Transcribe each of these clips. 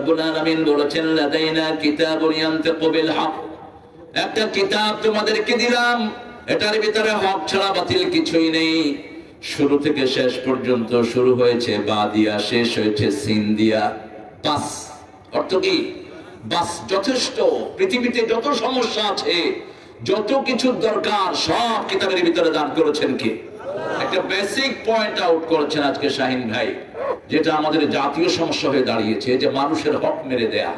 রাব্বুল আলামিন বলেছেন লাদাইনা কিতাবুন ইয়ানতিকু বিল হক, একটা কিতাব তোমাদেরকে দিলাম, এটার ভিতরে হক ছাড়া বাতিল কিছুই নেই। শুরু থেকে শেষ পর্যন্ত শুরু হয়েছে বা দিয়া, শেষ হয়েছে সিন দিয়া। বাস অর্থ কি? বাস, যথেষ্ট। পৃথিবীতে যত সমস্যা আছে, যত কিছুর দরকার, সব কিতাবের ভিতরে দান করেছেন কে? একটা বেসিক পয়েন্ট আউট করেছেন আজকে শাহিন ভাই, যেটা আমাদের জাতীয় সমস্যা হয়ে দাঁড়িয়েছে, যে মানুষের হক মেরে দেয়া।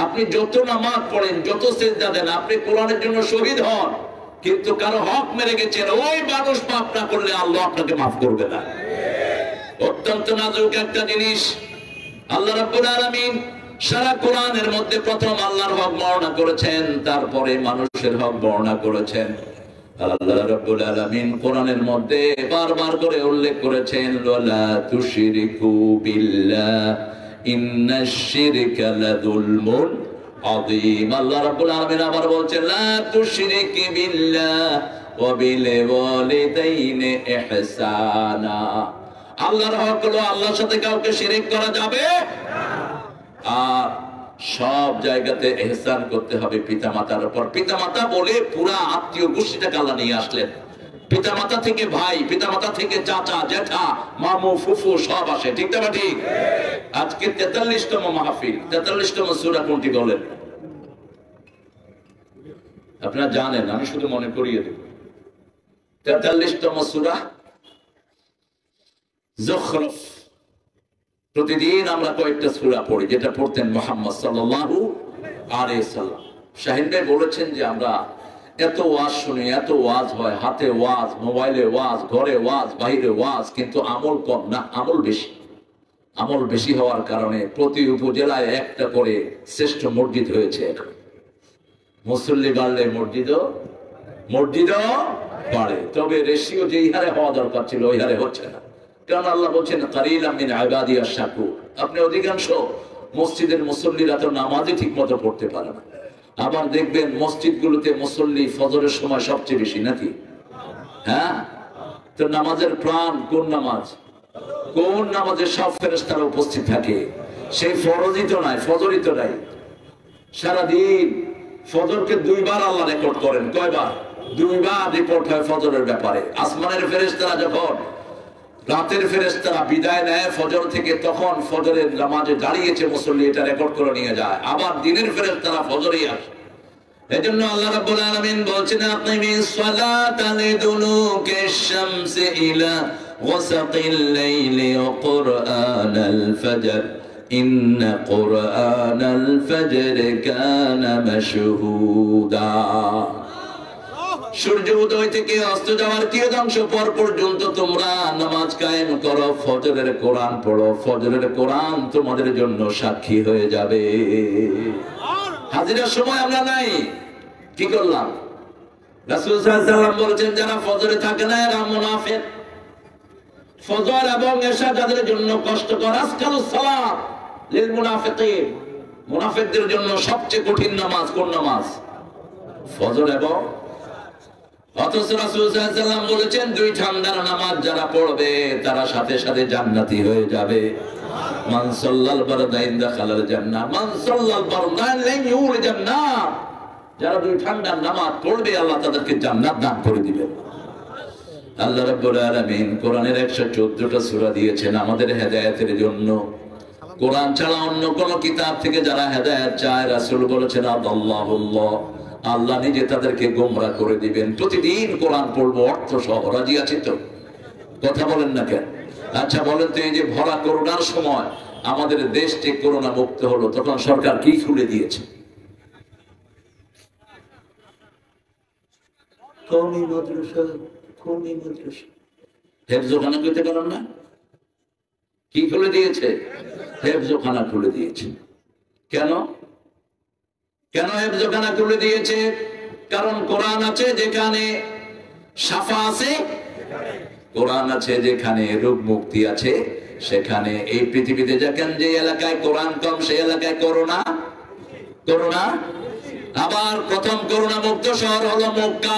আপনি যত নামাজ পড়েন, যত সেজদা দেন, আপনি কোরআনের জন্য শহীদ হন, কিন্তু কারো হক মেরে গেছেন, ওই মানুষ মাফ না করলে আল্লাহ আপনাকে মাফ করবে না। অত্যন্ত নাজুক একটা জিনিস। আল্লাহ রাব্বুল আলামিন সারা কোরআনের মধ্যে প্রথম আল্লাহর হক বর্ণনা করেছেন, তারপরে মানুষের হক বর্ণনা করেছেন। আল্লাহ রাব্বুল আলামিন কোরআনের মধ্যে বারবার করে উল্লেখ করেছেন, ওয়ালা তুশরিকু বিল্লাহ ইন্নাশ শিরকা লাযুলমুন আযীম। আল্লাহ রাব্বুল আলামিন আবার বলছেন, লা তুশরিকু বিল্লাহ ওয়া বিল ওয়ালিদাইনি ইহসানা। আল্লাহর হক হলো আল্লাহর সাথে কাউকে শিরক করা যাবে না, আর সব জায়গাতে ইহসান করতে হবে পিতামাতার উপর। পিতামাতা বলে পুরা আত্মীয় গোষ্ঠীটাকে আল্লাহ নিয়ে আসলেন। পিতামাতা থেকে ভাই, পিতামাতা থেকে চাচা, জ্যাঠা, মামু, ফুফু সব আসে, ঠিক না ঠিক? আজকে 43তম মাহফিল, 43তম সূরা কোনটি বলেন? আপনারা জানেন, আমি শুধু মনে করিয়ে দেব। 43তম সূরা যুখরুফ। প্রতিদিন আমরা কয়েকটা সূরা পড়ি, যেটা পড়তেন মুহাম্মদ সাল্লাল্লাহু আলাইহি ওয়াসাল্লাম। শাহিন ভাই বলেছেন যে আমরা এত ওয়াজ শুনি, এত ওয়াজ হয়, হাতে ওয়াজ, মোবাইলে ওয়াজ, ঘরে ওয়াজ, বাইরে ওয়াজ, কিন্তু আমল কম না, আমল বেশি। আমল বেশি হওয়ার কারণে প্রতি উপজেলায় একটা করে শ্রেষ্ঠ মসজিদ হয়েছে। মুসল্লি বাড়লে মসজিদও বাড়ে, তবে রেশিও যেই হারে হওয়া দরকার ছিল ওই হারে হচ্ছে না। কারণ আল্লাহ বলছেন, কালিলাম মিন ইবাদিয়াশ শাকুর। আপনি অধিকাংশ মসজিদের মুসল্লিরা তো নামাজই ঠিক মতো পড়তে পারে না। আবার দেখবেন মসজিদগুলোতে মুসল্লি ফজরের সময় সবচেয়ে বেশি, নাকি? হ্যাঁ, তো নামাজের প্রাণ কোন নামাজ? কোন নামাজে সব ফেরেশতারা উপস্থিত থাকে? সেই ফরজই তো নাই, ফজরই তো নাই। সারাদিন ফজরকে 2 বার আল্লাহ রেকর্ড করেন। কয়বার? 2 বার রিপোর্ট হয় ফজরের ব্যাপারে। আসমানের ফেরেশতারা যখন রাতের ফেরেশতারা বিদায় নেয় ফজর থেকে, তখন ফজরের নামাজে দাঁড়িয়েছে মুসল্লি, এটা রেকর্ড করে নিয়ে যায়। আবার দিনের ফেরেশতারা ফজরেই আসে। এজন্য আল্লাহ রাব্বুল আলামিন বলছেন, আকিমিস সালাতা লিদুলুকিশ শামসি ইলা ওয়াসাতিল লাইলি ওয়া কুরআনাল ফজর ইন্না কুরআনাল ফজর কানা মাশহুদা। সূর্য উদয় থেকে অস্ত যাওয়ার কিয়দাংশ পর পর্যন্ত তোমরা নামাজ কায়েম করো, ফজরের কোরআন পড়ো, ফজরের কোরআন তোমাদের জন্য সাক্ষী হয়ে যাবে। হাজিরার সময় আমরা নাই, কি করলাম? রাসূল সাল্লাল্লাহু আলাইহি ওয়াসাল্লাম বলেছেন, যারা ফজরে থাকে না এরা মুনাফিক। ফজর এবং এশা যাদের জন্য কষ্টকর, আসকালুস সালাত লিল মুনাফিকিন, মুনাফিকদের জন্য সবচেয়ে কঠিন নামাজ কোন নামাজ? ফজর এবং। অথচ রাসূল সাল্লাল্লাহু আলাইহি ওয়াসাল্লাম বলেছেন, 2 ঠান্ডার নামাজ যারা পড়বে তারা সাথে সাথে জান্নাতি হয়ে যাবে। মান সাল্লাল বারদাইন দাখালাল জান্নাহ, মান সাল্লাল বারদাইন লাম ইউলিজান নার। যারা 2 ঠান্ডার নামাজ পড়বে আল্লাহ তাদেরকে জান্নাত দান করে দিবেন। আল্লাহ রাব্বুল আলামিন কোরআনের 114টা সূরা দিয়েছেন আমাদের হেদায়েতের জন্য। কোরআন ছাড়া অন্য কোন কিতাব থেকে যারা হেদায়েত চায়, রাসূল বলেছেন আল্লাহুল্লাহ, আল্লাহ নিজে তাদেরকে গোমরাহ করে দিবেন। প্রতিদিন কোরআন পড়বো অর্থ সহ, রাজি আছি তো? কথা বলেন না কেন? আচ্ছা বলেন তো, এই যে ভরা করোনার সময় আমাদের দেশটি করোনা মুক্ত হলো, তখন সরকার কি খুলে দিয়েছে? কওমি মাদ্রাসা, কওমি মাদ্রাসা। হেফজখানা কইতে পারেন না? কি খুলে দিয়েছে? হেফজখানা খুলে দিয়েছে। কেন? কেন হেফজখানা খুলে দিয়েছে? কারণ কোরআন আছে যেখানে শাফা আছে, কোরআন আছে যেখানে রোগ মুক্তি আছে, সেখানে এই পৃথিবীতে দেখেন যে এলাকায় কোরআন কম সেই এলাকায় করোনা। আবার প্রথম করোনা মুক্ত শহর হলো মক্কা,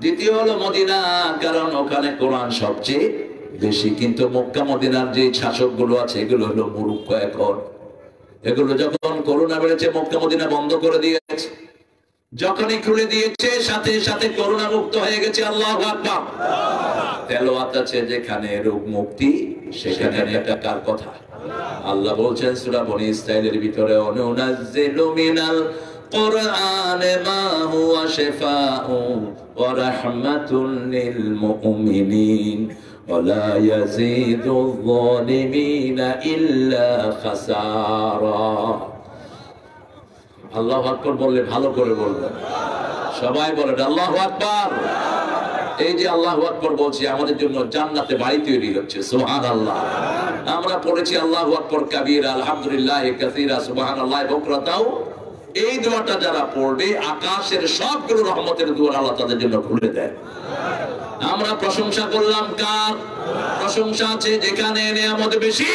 দ্বিতীয় হলো মদিনা, কারণ ওখানে কোরআন সবচেয়ে বেশি। কিন্তু মক্কা মদিনার যে শাসকগুলো আছে এগুলো হলো মূর্খ। এখন এগুলো যখন করোনা বেড়েছে মক্কা মদিনা বন্ধ করে দিয়েছে, যখনই খুলে দিয়েছে সাথে সাথে করোনা মুক্ত হয়ে গেছে। আল্লাহু আকবার। তেলাওয়াত আছে যেখানে রোগ মুক্তি সেখানে এটা কার কথা? আল্লাহ বলছেন সূরা বনী ইসরাঈলের ভিতরে, অনুনাজ্জিলু মিনাল কুরআনে মা হুয়া শিফাউ ওয়া রাহমাতুল লিল মুমিনিন ওয়া লা ইয়াজিদুয যালিমিনা ইল্লা খাসারা। আল্লাহু আকবার বললে ভালো করে বলবেন, সবাই বলেন আল্লাহু আকবার। এই যে আল্লাহু আকবার বলছি, আমাদের জন্য জান্নাতে বাড়ি তৈরি হচ্ছে। সুবহানাল্লাহ। আমরা পড়েছি আল্লাহু আকবার কাবীরা, আলহামদুলিল্লাহ কাসীরা, সুবহানাল্লাহ বুকরাতাও। এই দোয়াটা যারা পড়বে আকাশের সবগুলো রহমতের দুয়ার আল্লাহ তাদের জন্য খুলে দেয়। আমরা প্রশংসা করলাম কার? প্রশংসা আছে যেখানে নিয়ামত বেশি।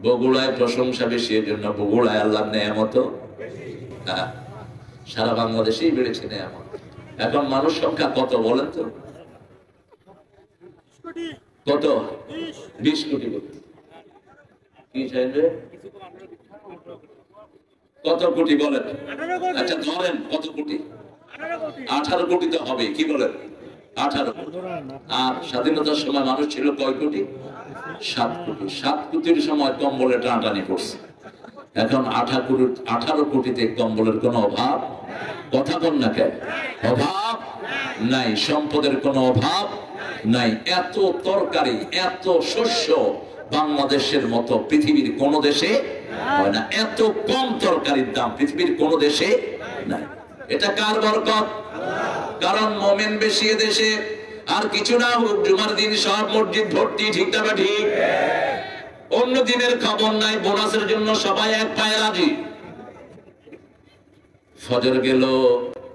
বগুড়ায় প্রশংসা বেশি, এর জন্য বগুড়ায় আল্লাহর নিয়ামত সারা বাংলাদেশেই বেড়েছে নিয়ামত। এখন মানুষ সংখ্যা কত বলেন তো? কত? 20 কোটি। কি চাইবে? কত কোটি বলেন? আচ্ছা ধরেন কত কোটি? 18 কোটি তো হবে। কি বলেন? 18 কোটি। আর স্বাধীনতার সময় মানুষ ছিল কয় কোটি? 7 কোটি। 7 কোটির সময় কম্বলে টানাটানি করছে। এখন 18 কোটিতে কম্বলের কোনো অভাব? কথা বল না কেন? অভাব নাই, সম্পদের কোনো অভাব নাই। এত তরকারি, এত শস্য বাংলাদেশের মতো পৃথিবীর কোন দেশে হয় না। এত কম তরকারির দাম পৃথিবীর কোন দেশে নাই। এটা কার বরকত? কারণ মোমেন বেশি দেশে। আর কিছু না হোক, জুমার দিন সব মসজিদ ভর্তি, ঠিক না ঠিক? অন্য দিনের খবর নাই, বোনাসের জন্য সবাই এক পায়ে রাজি। ফজর গেল,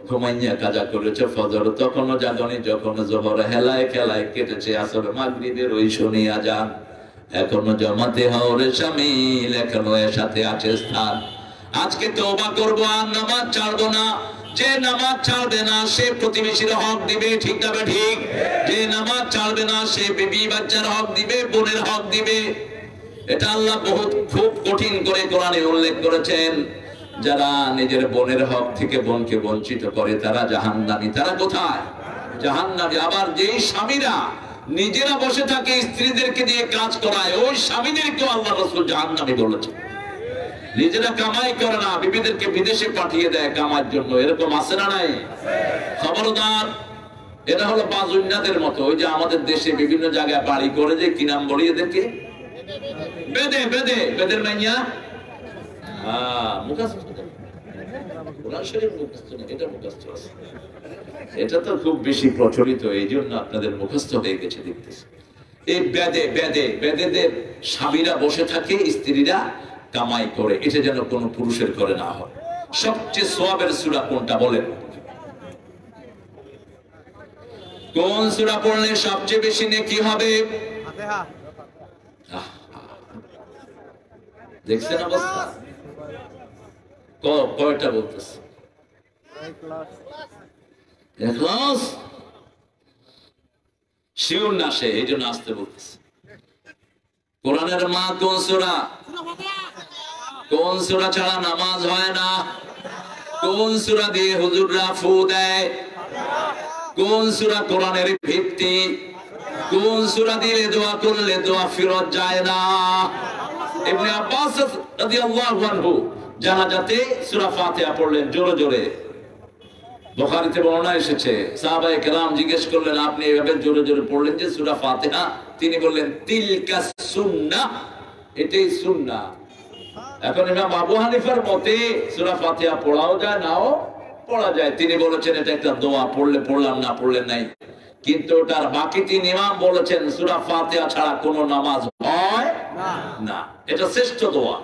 ঘুমাইয়া কাজা করেছে ফজর, তখনও জাগনি, যখন জোহর হেলায় খেলায় কেটেছে আসর, মাগরিবের ওই শুনি আজান, এখনো জমাতে হওয়ার শামিল, এখনো এর সাথে আছে স্থান। আজকে তওবা করব, আর নামাজ ছাড়বো না। যে নামাজ ছাড়বে না সে প্রতিবেশীর হক দিবে, ঠিক না ঠিক? যে নামাজ ছাড়বে না সে বিবি বাচ্চার হক দিবে, বোনের হক দিবে। এটা আল্লাহ খুব কঠিন করে কোরআনে উল্লেখ করেছেন। যারা নিজের বোনের হক থেকে বোনকে বঞ্চিত করে তারা জাহান্নামী। তারা কোথায়? জাহান্নামী। আবার যেই স্বামীরা নিজেরা বসে থাকে স্ত্রীদেরকে দিয়ে কাজ করায়, ওই স্বামীদেরকেও আল্লাহ রাসূল জাহান্নামী বলেছে। নিজেরা কামাই করে না, বিবিদেরকে বিদেশে পাঠিয়ে দেয় কামার জন্য। এরকম আছে না নাই? খবরদার। এরা হলো বাজুন্নাদের মতো। ওই যে আমাদের দেশে বিভিন্ন জায়গায় বাড়ি করে, যে কি নাম বলি এদেরকে? বেদে। বেদের মাইয়া এটা তো খুব বেশি প্রচলিত, এই জন্য আপনাদের মুখস্থ হয়ে গেছে দেখতেছি। এই বেদেদের স্বামীরা বসে থাকে, স্ত্রীরা কামাই করে। এটা যেন কোনো পুরুষের করে না হয়। সবচেয়ে সওয়াবের সূরা কোনটা বলেন? কোন সূরা পড়লে সবচেয়ে বেশি নেকি হবে? দেখছেন অবস্থা? কয়টা বলতেছে? ইখলাস। শিওর না সে, এই জন্য আসতে বলতেছে। কোরআনের মা কোন সূরা? কোন সূরা ছাড়া নামাজ হয় না? কোন সূরা দিয়ে হুজুররা ফু দেয়? কোন সূরা কোরআনের ভিত্তি? কোন সূরা দিয়ে দোয়া করলে দোয়া ফিরত যায় না? ইবনে আব্বাস রাদিয়াল্লাহু আনহু জানাজাতে সূরা ফাতিহা পড়লেন জোরে জোরে। বুখারীতে বর্ণনা এসেছে, সাহাবায়ে কেরাম জিজ্ঞেস করলেন, আপনি এভাবে জোরে জোরে পড়লেন যে সূরা ফাতিহা? তিনি বললেন, তিলকা সুন্নাহ, এটাই সুন্নাহ। এখন ইমাম আবু হানিফার মতে সূরা ফাতিহা পড়াও যায়, নাও পড়া যায়। তিনি বলেছেন এটা একটা দোয়া, পড়লে পড়লাম, না পড়লে নাই। কিন্তু তার বাকি তিন ইমাম বলেছেন সূরা ফাতিহা ছাড়া কোনো নামাজ হয় না। এটা শ্রেষ্ঠ দোয়া।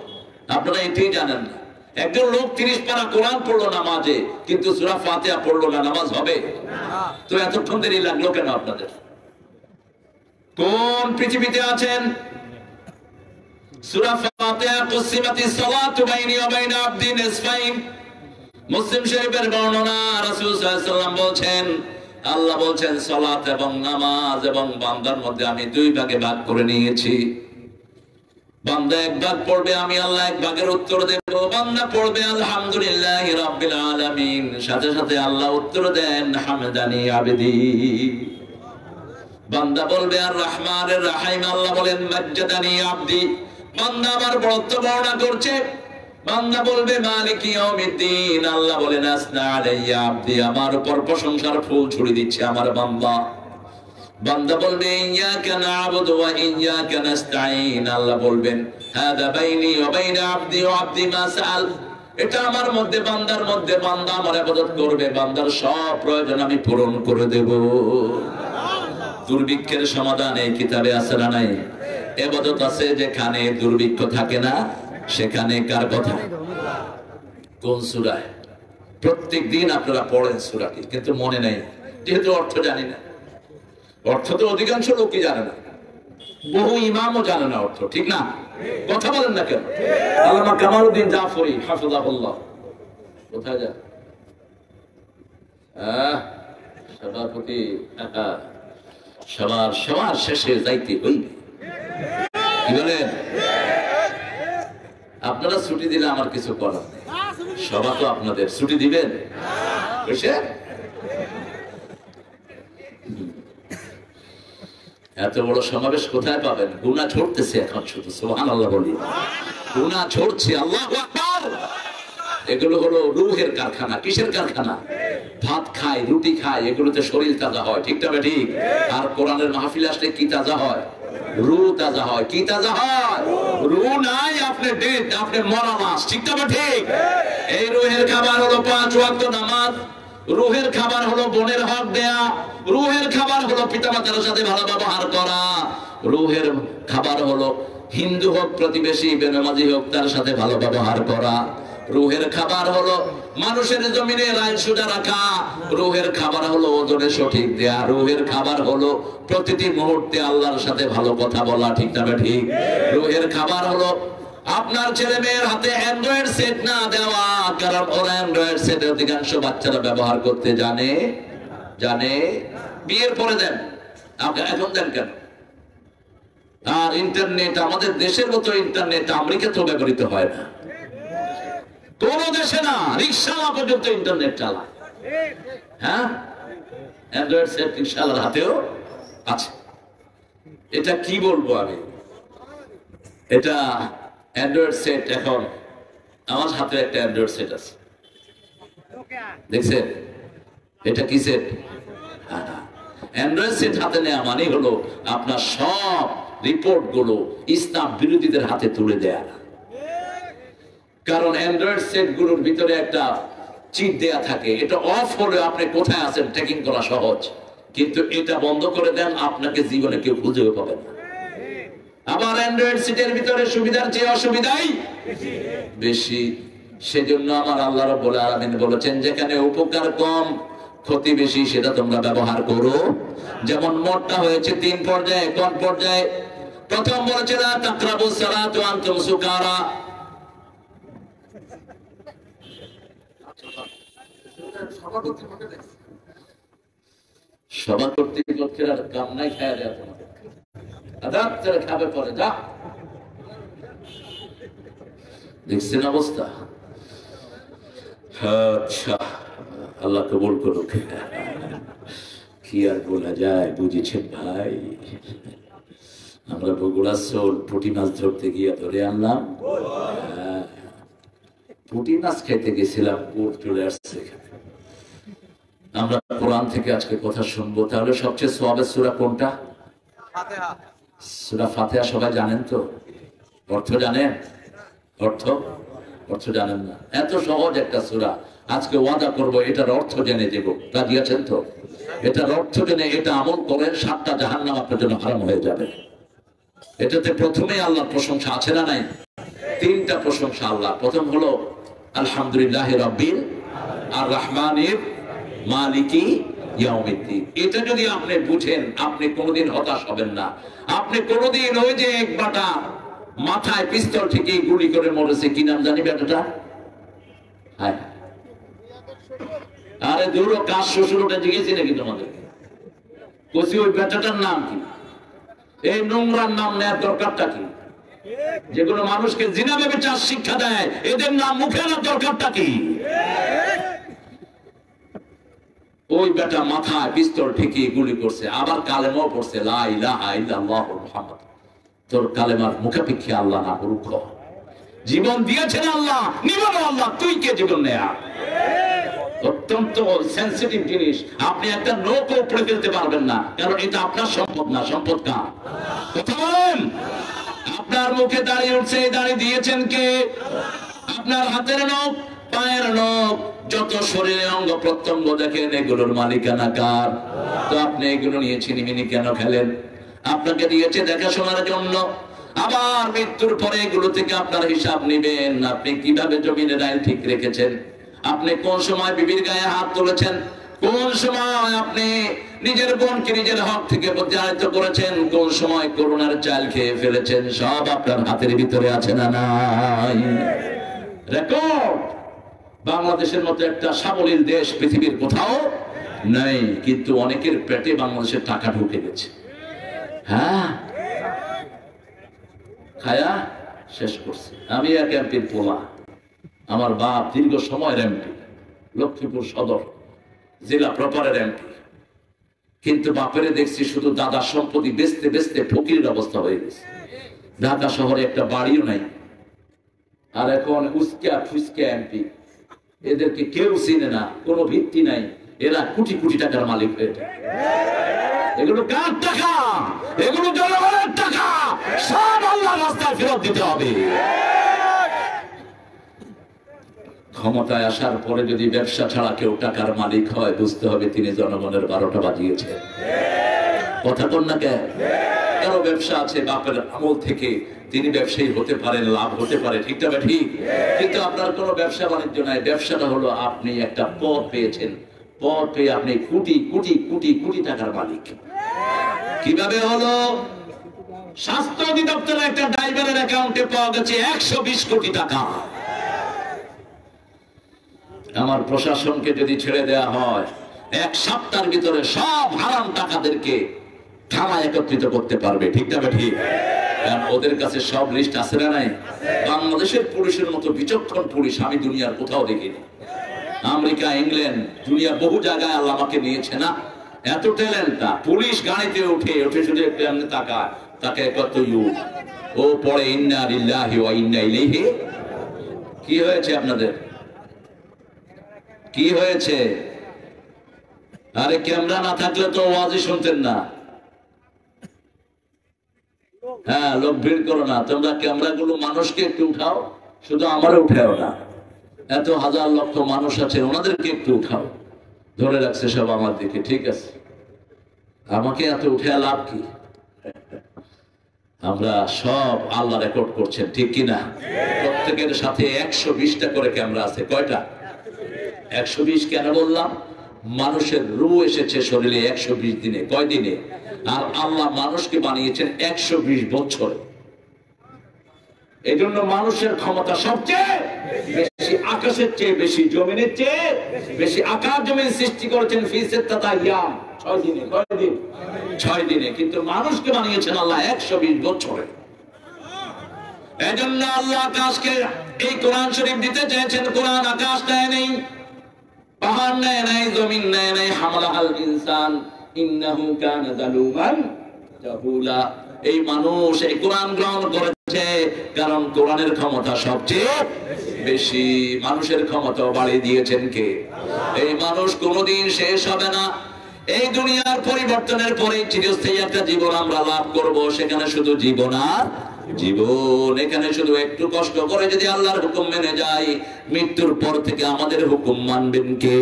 আপনারা এটাই জানেন না। একজন লোক 30 পারা কোরআন পড়লো নামাজে, কিন্তু সূরা ফাতিহা পড়লো না, নামাজ হবে? তো এতক্ষণ দেরি লাগলো কেন আপনাদের? কোন পৃথিবীতে আছেন? সূরা ফাতিহা কুসিমাতিস সালাতু বাইনি ওয়া বাইনা আবদি নিসফাইন। মুসলিম শরীফের বর্ণনা, রাসূল সাল্লাল্লাহু আলাইহি ওয়াসাল্লাম বলছেন, আল্লাহ বলছেন সালাত এবং নামাজ এবং বান্দার মধ্যে আমি দুই ভাগে ভাগ করে নিয়েছি। বান্দা এক ভাগ পড়বে আমি আল্লাহ এক ভাগের উত্তর দেব। বান্দা পড়বে আলহামদুলিল্লাহি রাব্বিল আলামিন, সাথে সাথে আল্লাহ উত্তর দেন হামদানি আবদি। বান্দা বলবে আর রহমানের রাহিম, আল্লাহ বলেন মাজ্জাদানি আবদি, বান্দা আমার বড়ত্ব বর্ণনা করছে। বান্দা বলবে মালিকি ইয়াউমিদ্দিন, আল্লাহ বলেন আসনা আলাইয়া আবদি, আমার উপর প্রশংসার ফুল ছড়িয়ে দিচ্ছে আমার বান্দা। বান্দা বলবে ইয়াকা না'বুদু ওয়া ইয়াকা নাস্তাঈন, আল্লাহ বলবেন হাদা বাইনি ওয়া বাইনা আবদি ওয়া আবদি মা সাআল, এটা আমার মধ্যে বান্দার মধ্যে, বান্দা আমার ইবাদত করবে, বান্দার সব প্রয়োজন আমি পূরণ করে দেব। দুর্ভিক্ষের সমাধান এই কিতাবে আছে না নাই? ইবাদত আছে যেখানে দুর্ভিক্ষ থাকে না, সেখানে কার কথা? কোন সূরায়? প্রত্যেক দিন আপনারা পড়েন সূরাটি, কিন্তু মনে নাই, যেহেতু অর্থ জানি না। অর্থ তো অধিকাংশ লোকই জানে না, বহু ইমামও জানে না অর্থ, ঠিক না? কথা বলেন না কেন? আল্লামা কামালউদ্দিন জাফরি হাফিজাহুল্লাহ কোথায় যায়? সভাপতি সবার শেষে যাইতে হইবে, কি বলেন? আপনারা ছুটি দিলে আমার কিছু করার নেই, সভা তো আপনাদের, ছুটি দিবেন? এত বড় সমাবেশ কোথায় পাবেন? গুনাহ ঝরতেছে এখন, শুধু সুবহানাল্লাহ বলি, গুনাহ ঝরছে। আল্লাহু আকবার। এগুলো হলো রূহের কারখানা। কিসের কারখানা? ভাত খায়, রুটি খায়, এগুলোতে শরীর তাজা হয়, ঠিক না ঠিক? আর কোরআনের মাহফিলে আসলে কি তাজা হয়? রূহ তাজা হয়। কি তাজা হয়? রূহ নাই, আপনি ডেড, আপনি মরা মাছ, ঠিক না ঠিক? এই রূহের খাবার হলো 5 ওয়াক্ত নামাজ, রূহের খাবার হলো বোনের হক দেয়া, রূহের খাবার হলো পিতামাতার সাথে ভালো ব্যবহার করা, রূহের খাবার হলো হিন্দু হোক প্রতিবেশী, বেনামাজি হোক, তার সাথে ভালো ব্যবহার করা, রূহের খাবার হলো মানুষের জমিনে রায় সোজা রাখা, রূহের খাবার হলো ওজনে সঠিক দেয়া, রূহের খাবার হলো প্রতিটি মুহূর্তে আল্লাহর সাথে ভালো কথা বলা, ঠিক না ঠিক? রূহের খাবার হলো আপনার ছেলে মেয়ের হাতে অ্যান্ড্রয়েড সেট না দেওয়া, কারণ ওরা অ্যান্ড্রয়েড সেট অধিকাংশ বাচ্চারা ব্যবহার করতে জানে। বিয়ের পরে দেন, এখন দেন কেন? আর ইন্টারনেট আমাদের দেশের মতো ইন্টারনেট আমেরিকাতেও ব্যবহৃত হয় না, কোন দেশে না, রিক্সাওয়ালা পর্যন্ত ইন্টারনেট চালায়। হ্যাঁ, অ্যান্ড্রয়েড সেট রিক্সাওয়ালার হাতেও আছে। এটা কি বলবো আমি, এটা অ্যান্ড্রয়েড সেট। এখন আমার হাতে একটা অ্যান্ড্রয়েড সেট আছে, দেখছেন? এটা কি সেট? অ্যান্ড্রয়েড সেট হাতে নেওয়া মানে হলো আপনার সব রিপোর্ট গুলো ইসলাম বিরোধীদের হাতে তুলে দেয়া। কারণ অ্যান্ড্রয়েড সেট গুলোর ভিতরে একটা চিট দেয়া থাকে, এটা অফ হলে আপনি কোথায় আছেন ট্র্যাকিং করা সহজ, কিন্তু এটা বন্ধ করে দেন, আপনাকে জীবনে কেউ খুঁজেও পাবেন না। আবার অ্যান্ড্রয়েড সেটের ভিতরে সুবিধার চেয়ে অসুবিধাই বেশি। সেজন্য আমার আল্লাহ রাব্বুল আলামিন বলেছেন, যেখানে উপকার কম ক্ষতি বেশি, সেটা তোমরা ব্যবহার করো। যেমন মতটা হয়েছে 3 পর্যায়ে। কোন পর্যায়ে? প্রথম বলেছে লা তাকরাবুস সালাত ওয়া আনতুম সুকারা, সভা কর্তৃপক্ষের আর কাম নাই, খায়া দেওয়া তোমাদের আদাত করে খাবে পরে যা। দেখছেন অবস্থা? আচ্ছা, আল্লাহ কবুল করুক। কি আর বলা যায়, বুঝেছেন ভাই? আমরা বগুড়া সোল পুঁটি মাছ ধরতে গিয়ে ধরে আনলাম, পুঁটি মাছ খেতে গেছিলাম, পুর চলে আসছে। আমরা কোরআন থেকে আজকে কথা শুনবো, তাহলে সবচেয়ে সওয়াবের সূরা কোনটা? ফাতিহা। সূরা ফাতিহা সবাই জানেন তো? অর্থ জানেন? অর্থ জানেন না? এত সহজ একটা সূরা, আজকে ওয়াদা করব এটার অর্থ জেনে দেব, রাজি আছেন তো? এটার অর্থ জেনে এটা আমল করেন, 7টা জাহান্নাম আপনার জন্য হারাম হয়ে যাবে। এটাতে প্রথমেই আল্লাহর প্রশংসা আছে না নাই? 3টা প্রশংসা আল্লাহ। প্রথম হলো আলহামদুলিল্লাহি রাব্বিল আর রহমানির মালিকি ইয়াউমিদ্দিন। এটা যদি আপনি বুঝেন, আপনি কোনোদিন হতাশ হবেন না। আপনি কোনোদিন ওই যে এক বাটা মাথায় পিস্তল থেকে গুলি করে মরেছে, কি নাম জানি বেটাটা? হ্যাঁ, আরে দূর কাজ শ্বশুরটা জিজ্ঞেস নাকি তোমাদের? কইছি ওই বেটাটার নাম কি? এই নোংরার নাম নেওয়ার দরকারটা কি? যেগুলো মানুষকে জিনা ব্যভিচার শিক্ষা দেয়, এদের নাম মুখে আনার দরকারটা কি? ওই বেটা মাথায় পিস্তল ঠেকিয়ে গুলি করছে, আবার কালেমাও পড়ছে লা ইলাহা ইল্লাল্লাহু মুহাম্মাদ। তোর কালেমার মুখাপেক্ষী আল্লাহ না করুক। জীবন দিয়েছেন আল্লাহ, নিবেন আল্লাহ, তুই কে জীবন নেয়া? অত্যন্ত সেন্সিটিভ জিনিস। আপনি একটা নৌকো উপড়ে ফেলতে পারবেন না, কারণ এটা আপনার সম্পদ না, সম্পদ কার? কথা বলেন। আপনার মুখে দাঁড়িয়ে উঠছে, দাঁড়িয়ে দিয়েছেন কে? আপনার হাতের নখ, পায়ের নখ, যত শরীরে অঙ্গ প্রত্যঙ্গ দেখেন, এগুলোর মালিকানা কার? তো আপনি এগুলো নিয়ে ছিনিমিনি কেন খেলেন? আপনাকে দিয়েছে দেখাশোনার জন্য। আবার মৃত্যুর পরে এগুলো থেকে আপনার হিসাব নিবেন। আপনি কিভাবে জমিনের আইন ঠিক রেখেছেন? আপনি কোন সময় বিবির গায়ে হাত তুলেছেন? কোন সময় আপনি নিজের বোনকে নিজের হক থেকে প্রত্যাহৃত করেছেন? কোন সময় করোনার চাল খেয়ে ফেলেছেন? সব আপনার হাতের ভিতরে আছে না নাই? রেকর্ড। বাংলাদেশের মতো একটা সাবলীল দেশ পৃথিবীর কোথাও নাই, কিন্তু অনেকের পেটে বাংলাদেশের টাকা ঢুকে গেছে। হ্যাঁ, খায়া শেষ করছে। আমি এক এমপির পোলা, আমার বাপ দীর্ঘ সময়ের এমপি, লক্ষ্মীপুর সদর জেলা প্রপারের এমপি, কিন্তু বাপেরে দেখছি শুধু দাদার সম্পত্তি বেচতে বেচতে ফকিরের অবস্থা হয়ে গেছে। ঢাকা শহরে একটা বাড়িও নাই, আর এখন উস্কা ফুসকা এমপি। এদেরকে কেউ চিনে না, কোনো ভিত্তি নাই, এরা কোটি কোটি টাকার মালিক হয়ে যায়। এগুলো কার টাকা? এগুলো জনগণের টাকা। সব আল্লাহর রাস্তায় ফেরত দিতে হবে। ক্ষমতায় আসার পরে যদি ব্যবসা ছাড়া কেউ টাকার মালিক হয়, বুঝতে হবে তিনি জনগণের 12টা বাজিয়েছে। কথা কোন না কেন? কারো ব্যবসা আছে বাপের আমল থেকে, তিনি ব্যবসায়ী হতে পারেন, লাভ হতে পারে, ঠিকটা বা ঠিক, কিন্তু আপনার কোনো ব্যবসা বাণিজ্য নাই। ব্যবসাটা হলো আপনি একটা পদ পেয়েছেন, পদ পেয়ে আপনি কোটি কোটি কোটি কোটি টাকার মালিক। কিভাবে হলো? স্বাস্থ্য অধিদপ্তরের একটা ড্রাইভারের অ্যাকাউন্টে পাওয়া গেছে 120 কোটি টাকা। আমার প্রশাসনকে যদি ছেড়ে দেওয়া হয়, এক সপ্তাহের ভিতরে সব হারাম টাকাদেরকে থানায় একত্রিত করতে পারবে, ঠিকটা বা ঠিক? ওদের কাছে সব লিস্ট আছে না নাই? বাংলাদেশের পুলিশের মতো বিচক্ষণ পুলিশ আমি দুনিয়ার কোথাও দেখিনি। আমেরিকা, ইংল্যান্ড, দুনিয়ার বহু জায়গায় আল্লাহ আমাকে নিয়েছে না, এত ট্যালেন্ট না। পুলিশ গাড়িতে উঠে উঠে শুধু একটু এমনি তাকায়, তাকে কত ইউজ ও পরে ইন্না লিল্লাহি ওয়া ইন্না ইলাইহি। কি হয়েছে আপনাদের? কি হয়েছে? আরে ক্যামেরা না থাকলে তো ওয়াজই শুনতেন না। হ্যাঁ, লোক ভিড় করো না তোমরা, ক্যামেরা গুলো মানুষকে একটু উঠাও, শুধু আমারও উঠাও না। এত হাজার লক্ষ মানুষ আছে, ওনাদেরকে একটু উঠাও। ধরে রাখছে সব আমার দিকে, ঠিক আছে, আমাকে এত উঠে লাভ কি? আমরা সব আল্লাহ রেকর্ড করছেন, ঠিক কিনা? প্রত্যেকের সাথে 120টা করে ক্যামেরা আছে। কয়টা? 120। কেন বললাম? মানুষের রূহ এসেছে শরীরে 120 দিনে। কয় দিনে? আর আল্লাহ মানুষকে বানিয়েছেন 120 বছরে। এই জন্য মানুষের ক্ষমতা সবচেয়ে বেশি, আকাশের চেয়ে বেশি, জমিনের চেয়ে বেশি। আকাশ জমিন সৃষ্টি করেছেন ফি সিত্তাতি আইয়াম, 6 দিনে। কয় দিন? 6 দিনে। কিন্তু মানুষকে বানিয়েছেন আল্লাহ 120 বছরে। এই জন্য আল্লাহ আকাশকে এই কোরআন শরীফ দিতে চেয়েছেন। কোরআন আকাশ নেয় নেই, পাহাড় নেয় নাই, জমিন নেয় নাই। হামালাল ইনসান ইন্নাহু কানা যালুমান জাহুলা। এই মানুষ এই কোরআন গ্রহণ করেছে কারণ কোরআনের ক্ষমতা সবচেয়ে বেশি। মানুষের ক্ষমতা বাড়িয়ে দিয়েছেন কে? এই মানুষ কোনোদিন শেষ হবে না। এই দুনিয়ার পরিবর্তনের পরে চিরস্থায়ী একটা জীবন আমরা লাভ করব। সেখানে শুধু জীবন আর জীবন। এখানে শুধু একটু কষ্ট করে যদি আল্লাহর হুকুম মেনে যাই, মৃত্যুর পর থেকে আমাদের হুকুম মানবেন কে?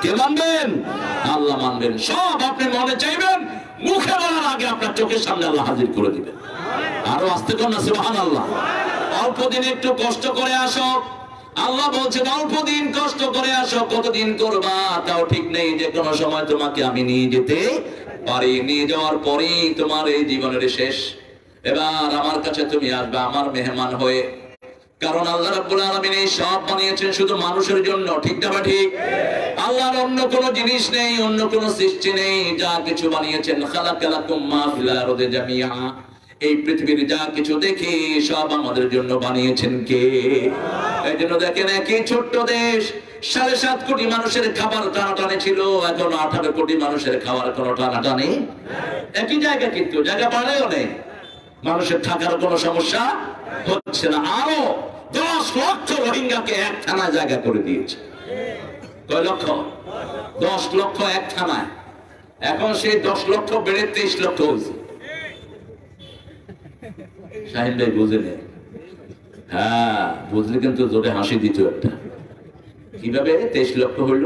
কে মানবেন? আল্লাহ মানবেন। সব আপনি মনে চাইবেন, মুখে বলার আগে আপনার চোখের সামনে আল্লাহ হাজির করে দিবেন। আরো আস্তে কর না, সুবহানাল্লাহ। অল্প দিন একটু কষ্ট করে আসো। আল্লাহ বলছেন অল্প দিন কষ্ট করে আসো। কতদিন করবা তাও ঠিক নেই, যে কোনো সময় তোমাকে আমি নিয়ে যেতে পারি। নিয়ে যাওয়ার পরেই তোমার এই জীবনের শেষ। এবার আমার কাছে তুমি আসবে আমার মেহমান হয়ে। কারণ আল্লাহ রাব্বুল আলামিন এই সব বানিয়েছেন শুধু মানুষের জন্য, ঠিক না ঠিক? আল্লাহর অন্য কোনো জিনিস নেই, অন্য কোনো সৃষ্টি নেই। যা কিছু বানিয়েছেন খালাকালাকুম মা ফিল আরদি জামিআ, এই পৃথিবীর যা কিছু দেখি সব আমাদের জন্য বানিয়েছেন কে? এই জন্য দেখেন একই ছোট্ট দেশ 7.5 কোটি মানুষের খাবার টানাটানি ছিল, এখন 18 কোটি মানুষের খাবার কোনো টানাটানি। একই জায়গা কিন্তু জায়গা বাড়েও নেই, মানুষের থাকার কোনো সমস্যা হচ্ছে না। আরো 10 লক্ষ রোহিঙ্গাকে এক থানায় জায়গা করে দিয়েছে। কয় লক্ষ? 10 লক্ষ এক থানায়। এখন সেই 10 লক্ষ বেড়ে 23 লক্ষ হয়েছে। শাহিন ভাই বুঝেনি? হ্যাঁ বুঝলে কিন্তু জোরে হাসি দিত একটা। কিভাবে 23 লক্ষ হইল?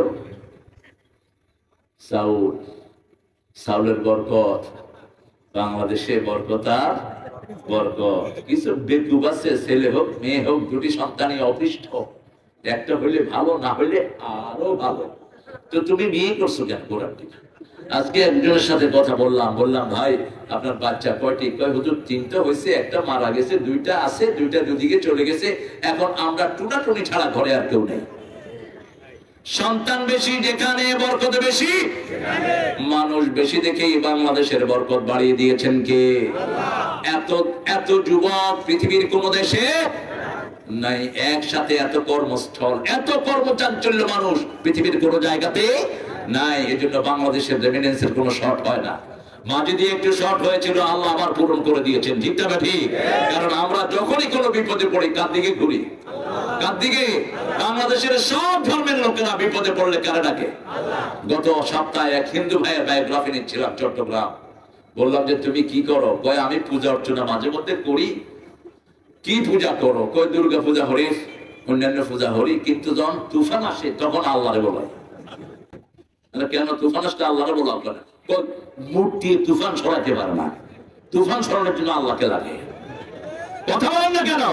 চাউলের বরকত, বাংলাদেশে বরকত আর বরকত। কিছু বেকুব আছে, ছেলে হোক মেয়ে হোক দুটি সন্তানই অভিষ্ট, একটা হইলে ভালো, না হইলে আরো ভালো। তো তুমি বিয়ে করছো কেন? কোরআন থেকে আজকে একজনের সাথে কথা বললাম, ভাই আপনার বাচ্চা কয়টি? কয় হুজুর 3টা হয়েছে, একটা মারা গেছে, 2টা আছে, 2টা দুদিকে চলে গেছে, এখন আমরা টুনাটুনি ছাড়া ঘরে আর কেউ নেই। সন্তান বেশি যেখানে বরকত বেশি, মানুষ বেশি দেখেই বাংলাদেশের বরকত বাড়িয়ে দিয়েছেন কে? এত এত যুবক পৃথিবীর কোন দেশে নাই, একসাথে এত কর্মস্থল, এত কর্মচাঞ্চল্য মানুষ পৃথিবীর কোন জায়গাতে নাই। এজন্য বাংলাদেশের রেমিনেন্সের কোনো শর্ট হয় না। মাঝে দিয়ে একটু শর্ট হয়েছিল, আল্লাহ আবার পূরণ করে দিয়েছেন। ঠিক না ঠিক? কারণ আমরা যখনই কোনো বিপদে পড়ি কার দিকে ঘুরি? কার দিকে? বাংলাদেশের সব ধর্মের লোকেরা বিপদে পড়লে কারে ডাকে? গত সপ্তাহে এক হিন্দু ভাইয়ের বায়োগ্রাফি নিচ্ছিলাম চট্টগ্রাম। বললাম যে তুমি কি করো? কয় আমি পূজা অর্চনা মাঝে মধ্যে করি। কি পূজা করো? কয় দুর্গা পূজা হরি, অন্যান্য পূজা হরি, কিন্তু যখন তুফান আসে তখন আল্লাহরে বলাই। কেন তুফান আসলে আল্লাহরে বলা কেন? মূর্তি তুফান সরাতে পারে না, তুফান সরানোর জন্য আল্লাহকে লাগে। কথা বলেন না কেন?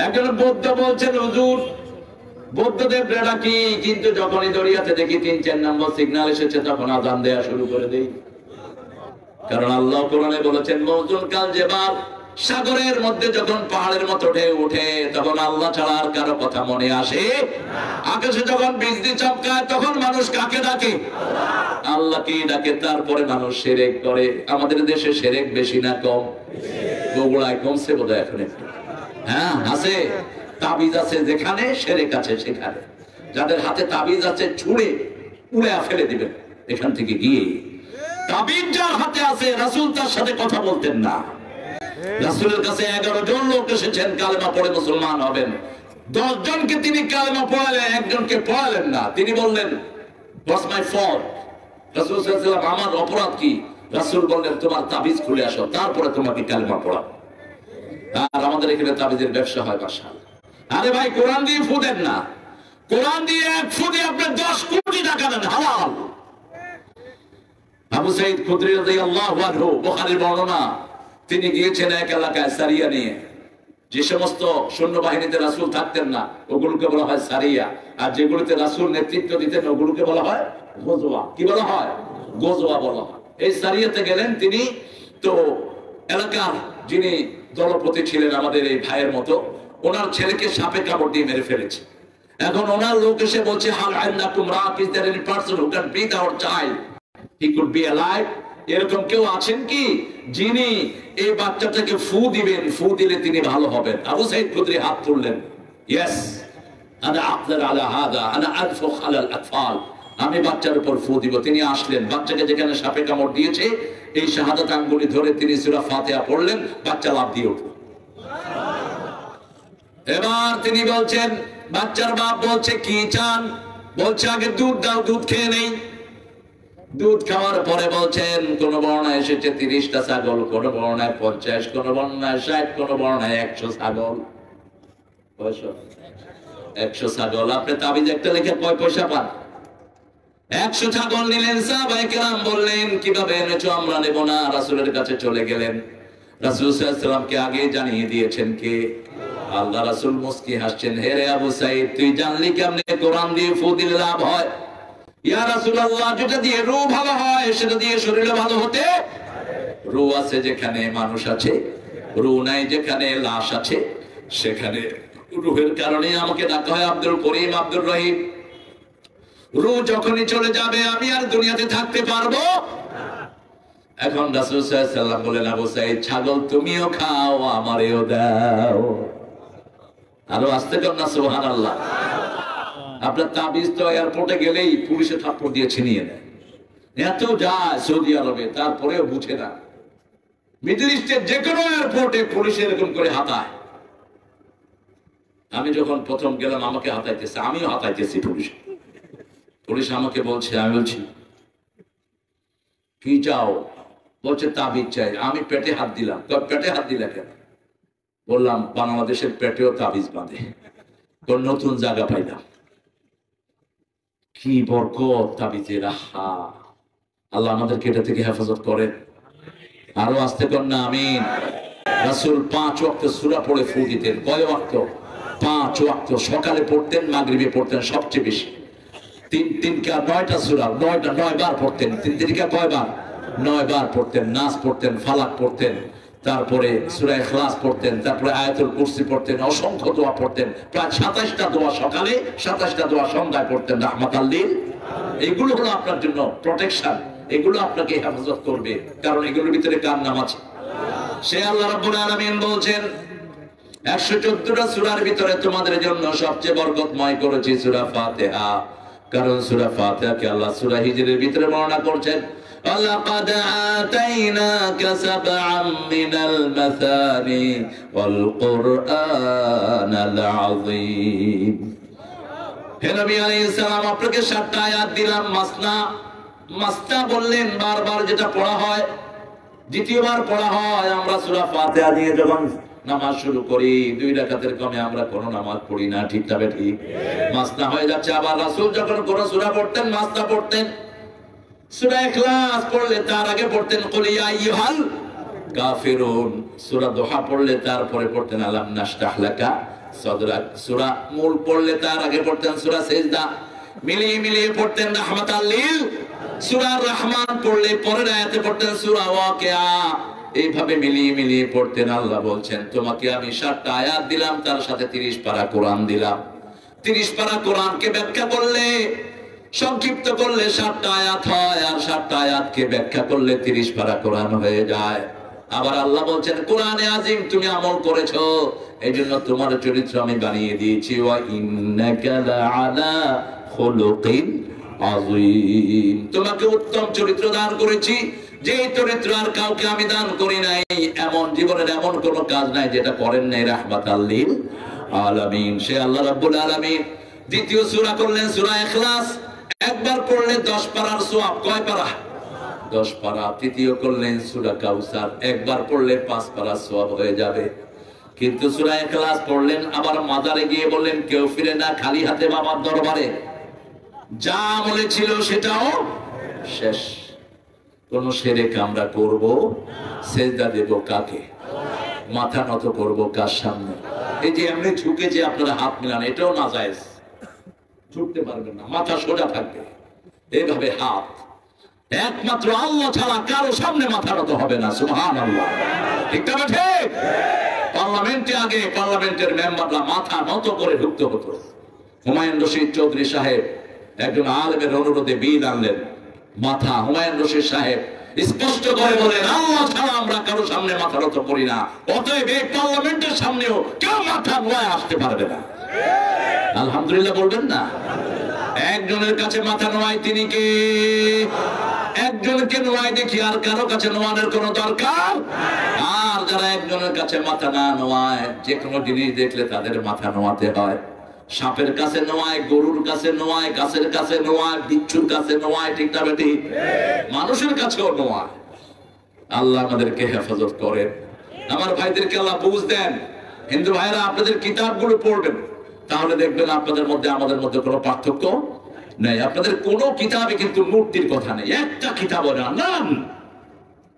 একজন বৌদ্ধ বলছেন হুজুর বৌদ্ধদের ডাকি, কিন্তু যখনই দরিয়াতে দেখি 3-4 নম্বর সিগন্যাল এসেছে তখন আযান দেয়া শুরু করে দেই। কারণ আল্লাহ কোরআনে বলেছেন মওজুন কাল জেবাল, সাগরের মধ্যে যখন পাহাড়ের মতো ঢেউ ওঠে তখন আল্লাহ ছাড়া আর কারো কথা মনে আসে। আকাশে যখন বিজলি চমকায় তখন মানুষ কাকে ডাকে? আল্লাহকে ডাকে। তারপরে মানুষ শিরক করে। আমাদের দেশে শিরক বেশি না কম? বগুড়ায় কমছে বোধহয় এখন একটু। হ্যাঁ আছে, তাবিজ আছে যেখানে, শিরক আছে সেখানে। যাদের হাতে তাবিজ আছে ছুঁড়ে উড়ে ফেলে দিবেন এখান থেকে গিয়ে। তাবিজ যার হাতে আছে, রাসূল তার সাথে কথা বলতেন না। রাসূলের কাছে 11 জন লোক এসেছেন কালেমা পড়ে মুসলমান হবেন। 10 জনকে তিনি কালেমা পড়ালেন, একজনকে পড়ালেন না। তিনি বললেন হোয়াটস মাই ফল্ট? রাসূল সাল্লাল্লাহু আলাইহি ওয়াসাল্লাম আমার অপরাধ কি? রাসূল বললেন তোমার তাবিজ খুলে আসো, তারপরে তোমাকে কালেমা পড়াবো। আর আমাদের এখানে তাবিজের ব্যবসা হয় মাশাআল্লাহ। আরে ভাই কোরআন দিয়ে ফু দেন না, কোরআন দিয়ে এক ফু দিয়ে আপনি 10 কোটি টাকা দেন, হালাল। আবু সাঈদ খুদরি রাদিয়াল্লাহু আনহু, বুখারীর বর্ণনা, তিনি গিয়েছেন এক এলাকায় সারিয়া নিয়ে। যে সমস্ত সৈন্যবাহিনীতে রাসূল থাকতেন না ওগুলোকে বলা হয় সারিয়া, আর যেগুলোতে রাসূল নেতৃত্ব দিতেন ওগুলোকে বলা হয় গজওয়া। কি বলা হয়? গজওয়া বলা হয়। এই সারিয়াতে গেলেন তিনি, তো এলাকার যিনি দলপতি ছিলেন আমাদের এই ভাইয়ের মতো, ওনার ছেলেকে সাপে কামড় দিয়ে মেরে ফেলেছে। এখন ওনার লোক এসে বলছে হাল আইনাকুম রাক, is there any person who can breathe our child, he could be alive? এরকম কেউ আছেন কি যিনি এই বাচ্চাটাকে ফু দিবেন, ফু দিলে তিনি ভালো হবেন? আবু সাঈদ খুদরি হাত তুললেন, ইয়েস আনা আফদার আলা হাদা, আনা আনফুখ আলাল আতফাল, আমি বাচ্চার উপর ফু দিব। তিনি আসলেন, বাচ্চাকে যেখানে সাপে কামড় দিয়েছে এই শাহাদাত আঙ্গুলি ধরে তিনি সূরা ফাতিহা পড়লেন, বাচ্চা লাফ দিয়ে উঠল। এবার তিনি বলছেন, বাচ্চার বাপ বলছে কি চান? বলছে আগে দুধ দাও, দুধ খেয়ে নেই। দুধ খাওয়ার পরে বলছেন কোন বর্ণায় এসেছে 30টা ছাগল, কোন বর্ণায় 50, কোন বর্ণায় 60, কোন বর্ণায় 100 ছাগল। 100 ছাগল। আপনি তাবিজ একটা লিখে কয় পয়সা পান? 100 ছাগল নিলেন। সাহাবায়ে কেরাম বললেন কিভাবে এনেছো? আমরা নেব না। রাসূলের কাছে চলে গেলেন। রাসূল সাল্লাল্লাহু আলাইহি ওয়াসাল্লামকে আগে জানিয়ে দিয়েছেন কে? আল্লাহ। রাসূল মুস্কি হাসছেন, হে রে আবু সাঈদ, তুই জানলি কেমনে কোরআন দিয়ে ফু দিলে লাভ হয়? ইয়া রাসূলুল্লাহ, যেটা দিয়ে রূহ ভালো হয় সেটা দিয়ে শরীরে ভালো হতে। রূহ আছে যেখানে মানুষ আছে, রূহ নাই যেখানে লাশ আছে সেখানে। রূহের কারণে আমাকে ডাকা হয় আব্দুল করিম, আব্দুর রহিম। রূহ যখনই চলে যাবে আমি আর দুনিয়াতে থাকতে পারবো। এখন রাসূল সাল্লাল্লাহু আলাইহি ওয়াসাল্লাম বলেন, আবু সাঈদ ছাগল তুমিও খাও আমারেও দাও। আরো আস্তে কর না সুবহানাল্লাহ। আপনার তাবিজ তো এয়ারপোর্টে গেলেই পুলিশে থাপ্পড় দিয়ে ছিনিয়ে নেয়। এত যায় সৌদি আরবে, তারপরেও বুঝে না। মিডল ইস্টের যে কোনো এয়ারপোর্টে পুলিশ এরকম করে হাতায়। আমি যখন প্রথম গেলাম আমাকে হাতাইতেছে, আমিও হাতাইতেছি পুলিশ আমাকে বলছে, আমি বলছি কি চাও? বলছে তাবিজ চাই। আমি পেটে হাত দিলাম। পেটে হাত দিলা কেন? বললাম বাংলাদেশের পেটেও তাবিজ বাঁধে, তোর নতুন জায়গা পাইলাম। কি বরকত তাবিজের! আহা, আল্লাহ আমাদেরকে এটা থেকে হেফাজত করেন। আরো আসতে কর না আমিন। রাসূল 5 ওয়াক্ত সূরা পড়ে ফু দিতেন। কয় ওয়াক্ত? 5 ওয়াক্ত। সকালে পড়তেন, মাগরিবে পড়তেন সবচেয়ে বেশি। 9টা সূরা, 9 বার পড়তেন। 3 কয়বার? 9 বার পড়তেন। নাস পড়তেন, ফালাক পড়তেন, তারপরে সূরা ইখলাস পড়তেন, তারপরে আয়াতুল কুরসি পড়তেন, অসংখ্য দোয়া পড়তেন। প্রায় 27টা দোয়া সকালে, 27টা দোয়া সন্ধ্যায় পড়তেন রাহমাতাল লিল। এগুলো হলো আপনার জন্য প্রোটেকশন, এগুলো আপনাকে হেফাজত করবে। কারণ এগুলোর ভিতরে কার নাম আছে? সে আল্লাহ রাব্বুল আলামিন বলছেন 114টা সূরার ভিতরে তোমাদের জন্য সবচেয়ে বরকতময় করেছি সূরা ফাতিহা। কারণ সূরা ফাতিহাকে আল্লাহ সূরা হিজরের ভিতরে বর্ণনা করছেন, وَلَقَدْ آتَيْنَاكَ سَبْعًا مِنَ الْمَثَانِي وَالْقُرْآنَ الْعَظِيمَ। হে নবী আলাইহিস সালাম, আপনাকে 7টা আয়াত দিলাম। মাসনা বললেন বারবার যেটা পড়া হয়, দ্বিতীয়বার পড়া হয়। আমরা সূরা ফাতিহা দিয়ে যখন নামাজ শুরু করি 2 রাকাতের কমে আমরা কোনো নামাজ পড়ি না, ঠিক তবে ঠিক মাসনা হয়ে যাচ্ছে। আবার রাসূল যখন কোন সূরা পড়তেন মাসনা পড়তেন। সূরা ইখলাস পড়লে তার আগে পড়তেন কুল ইয়া আইয়ুহাল কাফিরুন। সূরা দুহা পড়লে তারপরে পড়তেন আলাম নাশরাহ লাকা সাদরাক। সূরা মূল পড়লে তার আগে পড়তেন সূরা সিজদা। মিলিয়ে পড়তেন রাহমাতাল লিল। সূরা রহমান পড়লে পরের আয়াতে পড়তেন সূরা ওয়াকিয়া। এইভাবে মিলিয়ে পড়তেন। আল্লাহ বলছেন তোমাকে আমি 7টা আয়াত দিলাম, তার সাথে 30 পারা কোরআন দিলাম। 30 পারা কোরআনকে ব্যাখ্যা করলে, সংক্ষিপ্ত করলে 7টা আয়াত হয়, আর 7টা আয়াতকে ব্যাখ্যা করলে 30 পারা কোরআন হয়ে যায়। আবার আল্লাহ বলছেন কোরআনে আজিম তুমি আমল করেছো, এইজন্য তোমার চরিত্র আমি বানিয়ে দিয়েছি। ওয়া ইন্নাকা লাআলা খুলুকিন আযীম। তোমাকে উত্তম চরিত্র দান করেছি, যে চরিত্র আর কাউকে আমি দান করি নাই। এমন জীবনের এমন কোন কাজ নাই যেটা করেন নাই রাহমাতাল লিল আলামিন। সে আল্লাহ রাব্বুল আলামিন দ্বিতীয় সূরা করলেন সূরা ইখলাস। একবার পড়লে 10 পারার সওয়াব। কয় পারা? 10 পারা। তৃতীয় করলেন সূরা কাউসার। একবার পড়লে 5 পারা সওয়াব হয়ে যাবে। কিন্তু সূরা ইখলাস পড়লেন, আবার মাজারে গিয়ে বললেন কেউ ফিরে না খালি হাতে বাবার দরবারে। যা আমলে ছিল সেটাও শেষ। কোন শিরক আমরা করব, সেজদা দেব কাকে? মাথা নত করব কার সামনে? এই যে এমনি ঝুঁকে যে আপনারা হাত মিলান, এটাও নাজায়েজ। ঝুঁকতে পারবেন না, মাথা সোজা থাকবে। এইভাবে হাত একমাত্র আল্লাহ ছাড়া কারো সামনে মাথা নত হবে না। সুবহানাল্লাহ, ঠিক না? ঠিক। পার্লামেন্টে আগে পার্লামেন্টের মেম্বাররা মাথা নত করে ঢুকতে হতো। হুমায়ুন রশিদ চৌধুরী সাহেব একজন আলেমের অনুরোধে বিল আনলেন। মাথা হুমায়ুন রশিদ সাহেব স্পষ্ট করে বলেন আল্লাহ ছাড়া আমরা কারো সামনে মাথা নত করি না, অতএব এই পার্লামেন্টের সামনেও কেউ মাথা নোয়ায় আসতে পারবে না। আলহামদুলিল্লাহ বলবেন না? একজনের কাছে মাথা নোয়ায় তিনি কে? একজনকে নোয়ায় দেখি, আর কারো কাছে নোয়ানোর কোনো দরকার। আর যারা একজনের কাছে মাথা না নোয়ায়, যে কোনো জিনিস দেখলে তাদের মাথা নোয়াতে হয়। সাপের কাছে নোয়ায়, গরুর কাছে নোয়ায়, গাছের কাছে নোয়ায়, বিচ্ছুর কাছে নোয়ায়, ঠিক না বেটি? মানুষের কাছেও নোয়ায়। আল্লাহ আমাদেরকে হেফাজত করেন। আমার ভাইদেরকে আল্লাহ বুঝ দেন। হিন্দু ভাইরা আপনাদের কিতাবগুলো পড়বেন, তাহলে দেখবেন আপনাদের মধ্যে আমাদের মধ্যে কোনো পার্থক্য নেই। আপনাদের কোনো কিতাবে কিন্তু মূর্তির কথা নেই, একটা কিতাবও না।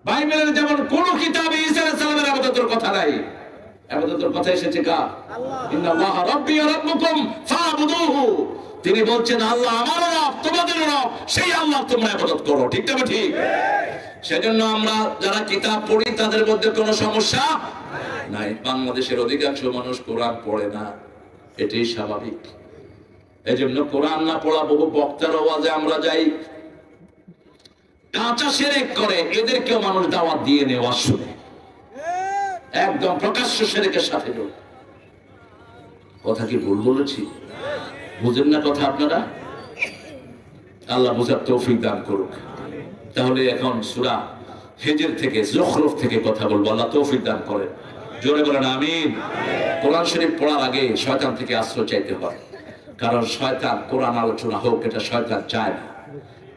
বাইবেলের যেমন কোন কিতাবে ঈসা আলাইহিস সালামের ইবাদতের কথা নাই। ইবাদতের কথা এসেছে কার? ইন্নাল্লাহ রাব্বি ওয়া রাব্বুকুম ফাবুদুহু। তিনি বলছেন আল্লাহ আমার রব, তোমাদের রব, সেই আল্লাহ তোমরা ইবাদত করো, ঠিক না ঠিক? সেজন্য আমরা যারা কিতাব পড়ি তাদের মধ্যে কোনো সমস্যা নাই। বাংলাদেশের অধিকাংশ মানুষ কোরআন পড়ে না, এটাই স্বাভাবিক। এজন্য কোরআন না পড়া বহু বক্তার ওয়াজে আমরা যাই, কাঁচা শিরক করে, এদেরকেও মানুষ দাওয়াত দিয়ে নেওয়া শুনে একদম প্রকাশ্য শিরকের সাথে জড়িত। কথা কি ভুল বলেছি? বুঝেন না কথা আপনারা? আল্লাহ বুঝার তৌফিক দান করুক। তাহলে এখন সূরা হিজর থেকে, যুখরুফ থেকে কথা বলবো। আল্লাহ তৌফিক দান করেন, জোরে বলেন আমিন। কোরআন শরীফ পড়ার আগে শয়তান থেকে আশ্রয় চাইতে হয়, কারণ শয়তান কোরআন আলোচনা হোক এটা শয়তান চায় না।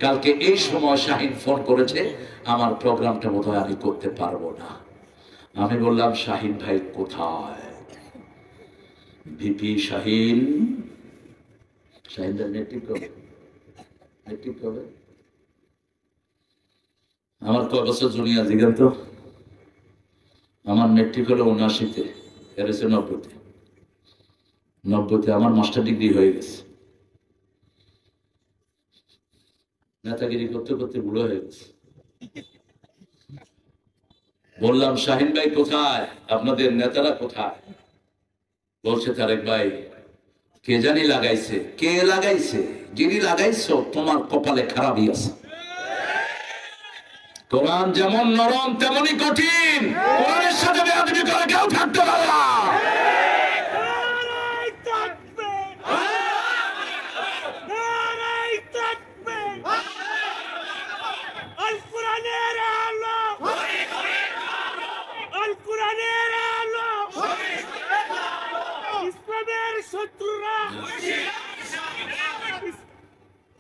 কালকে এই সময় শাহিন ফোন করেছে, আমার প্রোগ্রামটা বোধহয় আমি করতে পারবো না। আমি বললাম শাহিন ভাই কোথায়? ভিপি শাহিন, শাহিনদার নেতৃত্ব হবে। আমার কয় বছর জুনিয়র জিজ্ঞান তো? আমার মেট্রিক হলো 79-তে, এর হচ্ছে 90-তে আমার মাস্টার ডিগ্রি হয়ে গেছে। নেতাগিরি করতে করতে বুড়ো হয়ে গেছে। বললাম শাহিন ভাই কোথায়, আপনাদের নেতারা কোথায়? বলছে তারেক ভাই কে জানি লাগাইছে। কে লাগাইছে? যিনি লাগাইছো তোমার কপালে খারাপই আছে। কোরআন যেমন নরম তেমনি কঠিন, কোরআনের সাথে বেয়াদবি করে কেউ থাকতে পারে না।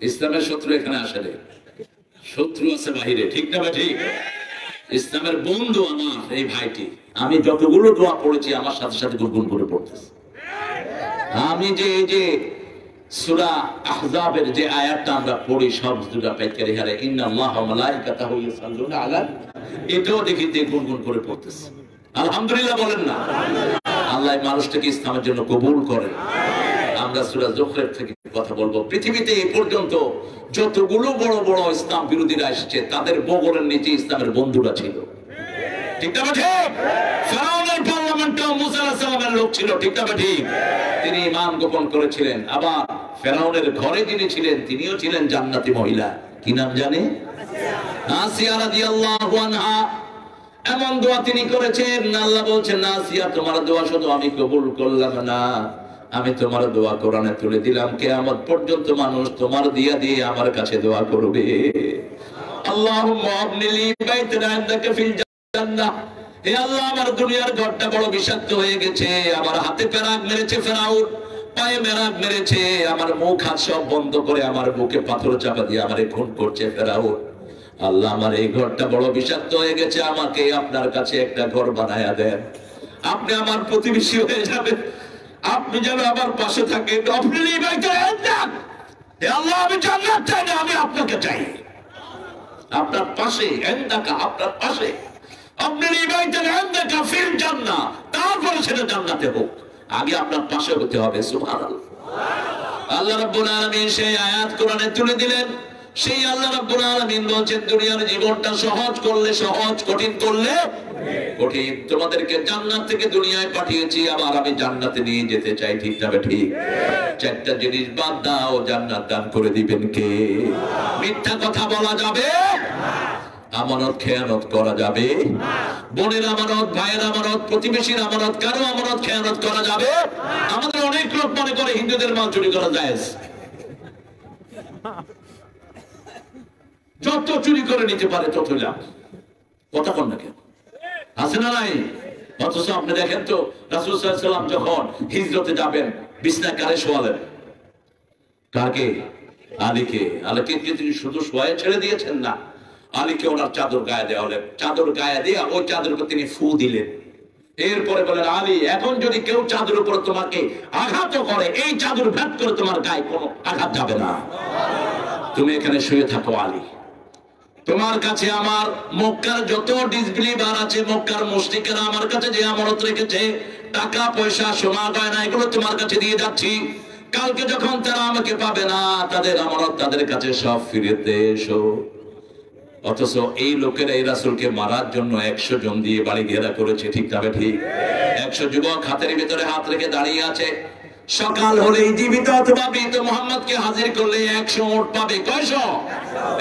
ইসলামের শত্রু এখানে আসে রে, শত্রু আছে বাহিরে, ঠিক না? ঠিক। ইসলামের বন্ধু আমার এই ভাইটি। আমি যতগুলো দোয়া পড়েছি আমার সাথে সাথে গুনগুন করে পড়তেছি। আমি যে এই যে সূরা আহজাবের যে আয়াতটা আমরা পড়ি সব দুটা পাইকারি হারে ইন্নাল্লাহা ওয়া মালাইকাতাহু ইউসাল্লুনা আলা, এটাও দেখি যে গুনগুন করে পড়তেছি। আলহামদুলিল্লাহ বলেন না? আল্লাহ মানুষটাকে ইসলামের জন্য কবুল করে। আমরা সূরা যুখরুফ থেকে কথা বলবো। পৃথিবীতে এই পর্যন্ত যতগুলো বড় বড় ইসলাম বিরোধীরা এসেছে তাদের বগলের নিচে ইসলামের বন্ধুরা ছিল, ঠিক না? ঠিক। ফেরাউনের পার্লামেন্টে মুসা আলাইহিস সালামের লোক ছিল, ঠিক না? ঠিক। তিনি ঈমান গোপন করেছিলেন। আবার ফেরাউনের ঘরে যিনি ছিলেন তিনিও ছিলেন জান্নাতি মহিলা। কি নাম জানে? নাসিয়া রাদিয়াল্লাহু আনহা। এমন দোয়া তিনি করেছেন, আল্লাহ বলছেন নাসিয়া তোমার দোয়া শুধু আমি কবুল করলাম না, আমি তোমার দোয়া কোরআনে তুলে দিলাম। কিয়ামত পর্যন্ত মানুষ তোমার দিয়া দিয়ে আমার কাছে দোয়া করবে। আল্লাহুম্মা আবনি লি বাইতান ইনদাকা ফিল জান্নাহ। হে আল্লাহ আমার দুনিয়ার ঘরটা বড় বিষাক্ত হয়ে গেছে, আমার হাতে পেরাক মেরেছে ফেরাউন, পায়ে মেরাক মেরেছে, আমার মুখ হাত সব বন্ধ করে আমার বুকে পাথর চাপা দিয়ে আমারে খুন করছে ফেরাউন। আল্লাহ আমার এই ঘরটা বড় বিষাক্ত হয়ে গেছে, আমাকে আপনার কাছে একটা ঘর বানায়া দেন। আপনি আমার প্রতিবেশী হয়ে যাবেন, আপনি যেন আমার পাশে থাকেন। আল্লাহ আমি জান্নাত চাই না, আমি আপনাকে চাই, আপনার পাশে। আপনার পাশে তারপরে সেটা জান্নাতে হোক, আগে আপনার পাশে হতে হবে। সুবহানাল্লাহ। আল্লাহ রাব্বুল আলামিন সেই আয়াত কোরআনে তুলে দিলেন। সেই আল্লাহ রাব্বুল আলামিন বলেন দুনিয়ার জীবনটা সহজ করলে সহজ, কঠিন করলে কঠিন। তোমাদেরকে জান্নাত থেকে দুনিয়ায় পাঠিয়েছি, আবার আমি জান্নাতে নিয়ে যেতে চাই, ঠিক না? ঠিক। চারটা জিনিস বাদ দাও, জান্নাত দান করে দিবেন কে? মিথ্যা কথা বলা যাবে না, আমানত খেয়ানত করা যাবে না, বোনের আমানত, ভাইয়ের আমানত, প্রতিবেশীর আমানত, কারো আমানত খেয়ানত করা যাবে না। আমাদের অনেক লোক মনে করে হিন্দুদের মাল চুরি করা যায়, যত চুরি করে নিতে পারে তত লাভ। কথা কন না কেন? আছে না নাই? অথচ আপনি দেখেন তো রাসূল সাল্লাল্লাহু আলাইহি ওয়াসাল্লাম যখন হিজরতে যাবেন বিছনায় কারে শোয়ালেন? কাকে? আলীকে। আলীকে তিনি শুধু শোয়ায় ছেড়ে দিয়েছেন না, আলীকে ওনার চাদর গায়ে দেওয়া হলেন। চাদর গায়ে দিয়ে ওই চাদরের উপর তিনি ফু দিলেন। এরপরে বলেন আলী এখন যদি কেউ চাদর উপর তোমাকে আঘাত করে, এই চাদর ভেদ করে তোমার গায়ে কোনো আঘাত যাবে না, তুমি এখানে শুয়ে থাকো আলী। তোমার কাছে আমার মক্কার যত ডিসবিলিভার আছে, মক্কার মুশরিকরা আমার কাছে যে আমানত রেখেছে, টাকা পয়সা সোনা গয়না, এগুলো তোমার কাছে দিয়ে যাচ্ছি। কালকে যখন তারা আমাকে পাবে না, তাদের আমানত তাদের কাছে সব ফিরিয়ে দিয়ে এসো। অথচ এই লোকেরা এই রাসূলকে মারার জন্য 100 জন দিয়ে বাড়ি ঘেরা করেছে, ঠিক না? ঠিক। 100 যুবক হাতের ভিতরে হাত রেখে দাঁড়িয়ে আছে। সকাল হলেই জীবিত অথবা মৃত মুহাম্মদকে হাজির করলে 100 উট পাবে। কয়শো?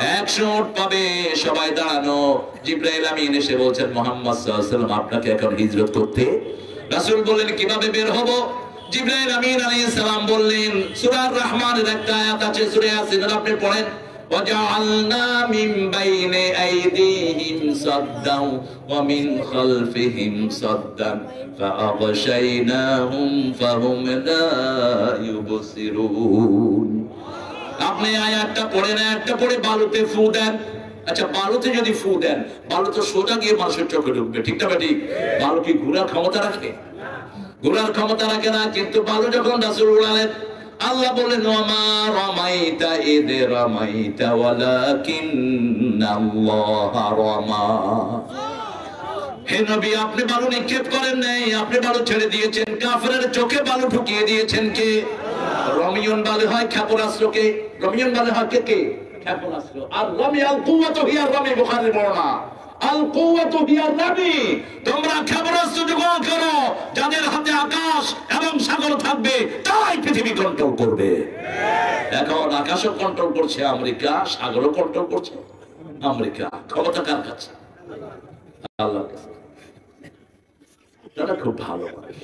100 উট পাবে, সবাই দাঁড়ানো। জিবরাইল আমিন এসে বলছেন মুহাম্মদ সাল্লাল্লাহু আলাইহি ওয়াসাল্লাম আপনাকে এখন হিজরত করতে। রাসূল বললেন কিভাবে বের হব? জিবরাইল আমিন আলাইহিস সালাম বললেন সূরা আর-রহমানের একটা আয়াত আছে, সূরা ইয়াসিন আপনি পড়েন। وَجَعَلْنَا مِنْ بَيْنِ أَيْدِيهِمْ صَدًّا وَمِنْ خَلْفِهِمْ صَدًّا فَأَغْشَيْنَاهُمْ فَهُمْ لَا يُبْصِرُونَ। আপনি আয়াতটা পড়েন, আয়াতটা পড়ে বালুতে ফু দেন। আচ্ছা, বালুতে যদি ফু দেন, বালু তো সোজা গিয়ে মানুষের চোখে ঢুকবে, ঠিক না ঠিক? বালু কি ঘোরার ক্ষমতা রাখে? ঘোরার ক্ষমতা রাখে না। কিন্তু বালু যখন রাসূল উড়ালেন, আল্লাহ বলেন ওয়ামা রামাইতা ইদ রামাইতা ওয়ালাকিন্নাল্লাহা রামা। হে নবী, আপনি বালু নিক্ষেপ করেন নাই, আপনি বালু ছেড়ে দিয়েছেন। কাফেরের চোখে বালু ঢুকিয়ে দিয়েছেন কে? রমিয়ন বালু হয় ক্ষেপণাস্ত্রকে, রমিয়ন বালু হয় কে? ক্ষেপণাস্ত্র। আর রমি আল কুওয়াতু হিয়া রমি, বুখারীর বর্ণনা আল কুওয়াতু হিয়া রমি। তোমরা ক্ষেপণাস্ত্র জোগাড় করো, যাদের হাতে আকাশ এবং সাগর থাকবে তাই পৃথিবী কন্ট্রোল করবে। এখন আকাশও কন্ট্রোল করছে আমেরিকা, সাগরও কন্ট্রোল করছে আমেরিকা। ক্ষমতা কার কাছে? আল্লাহর কাছে। তারা খুব ভালো মানুষ।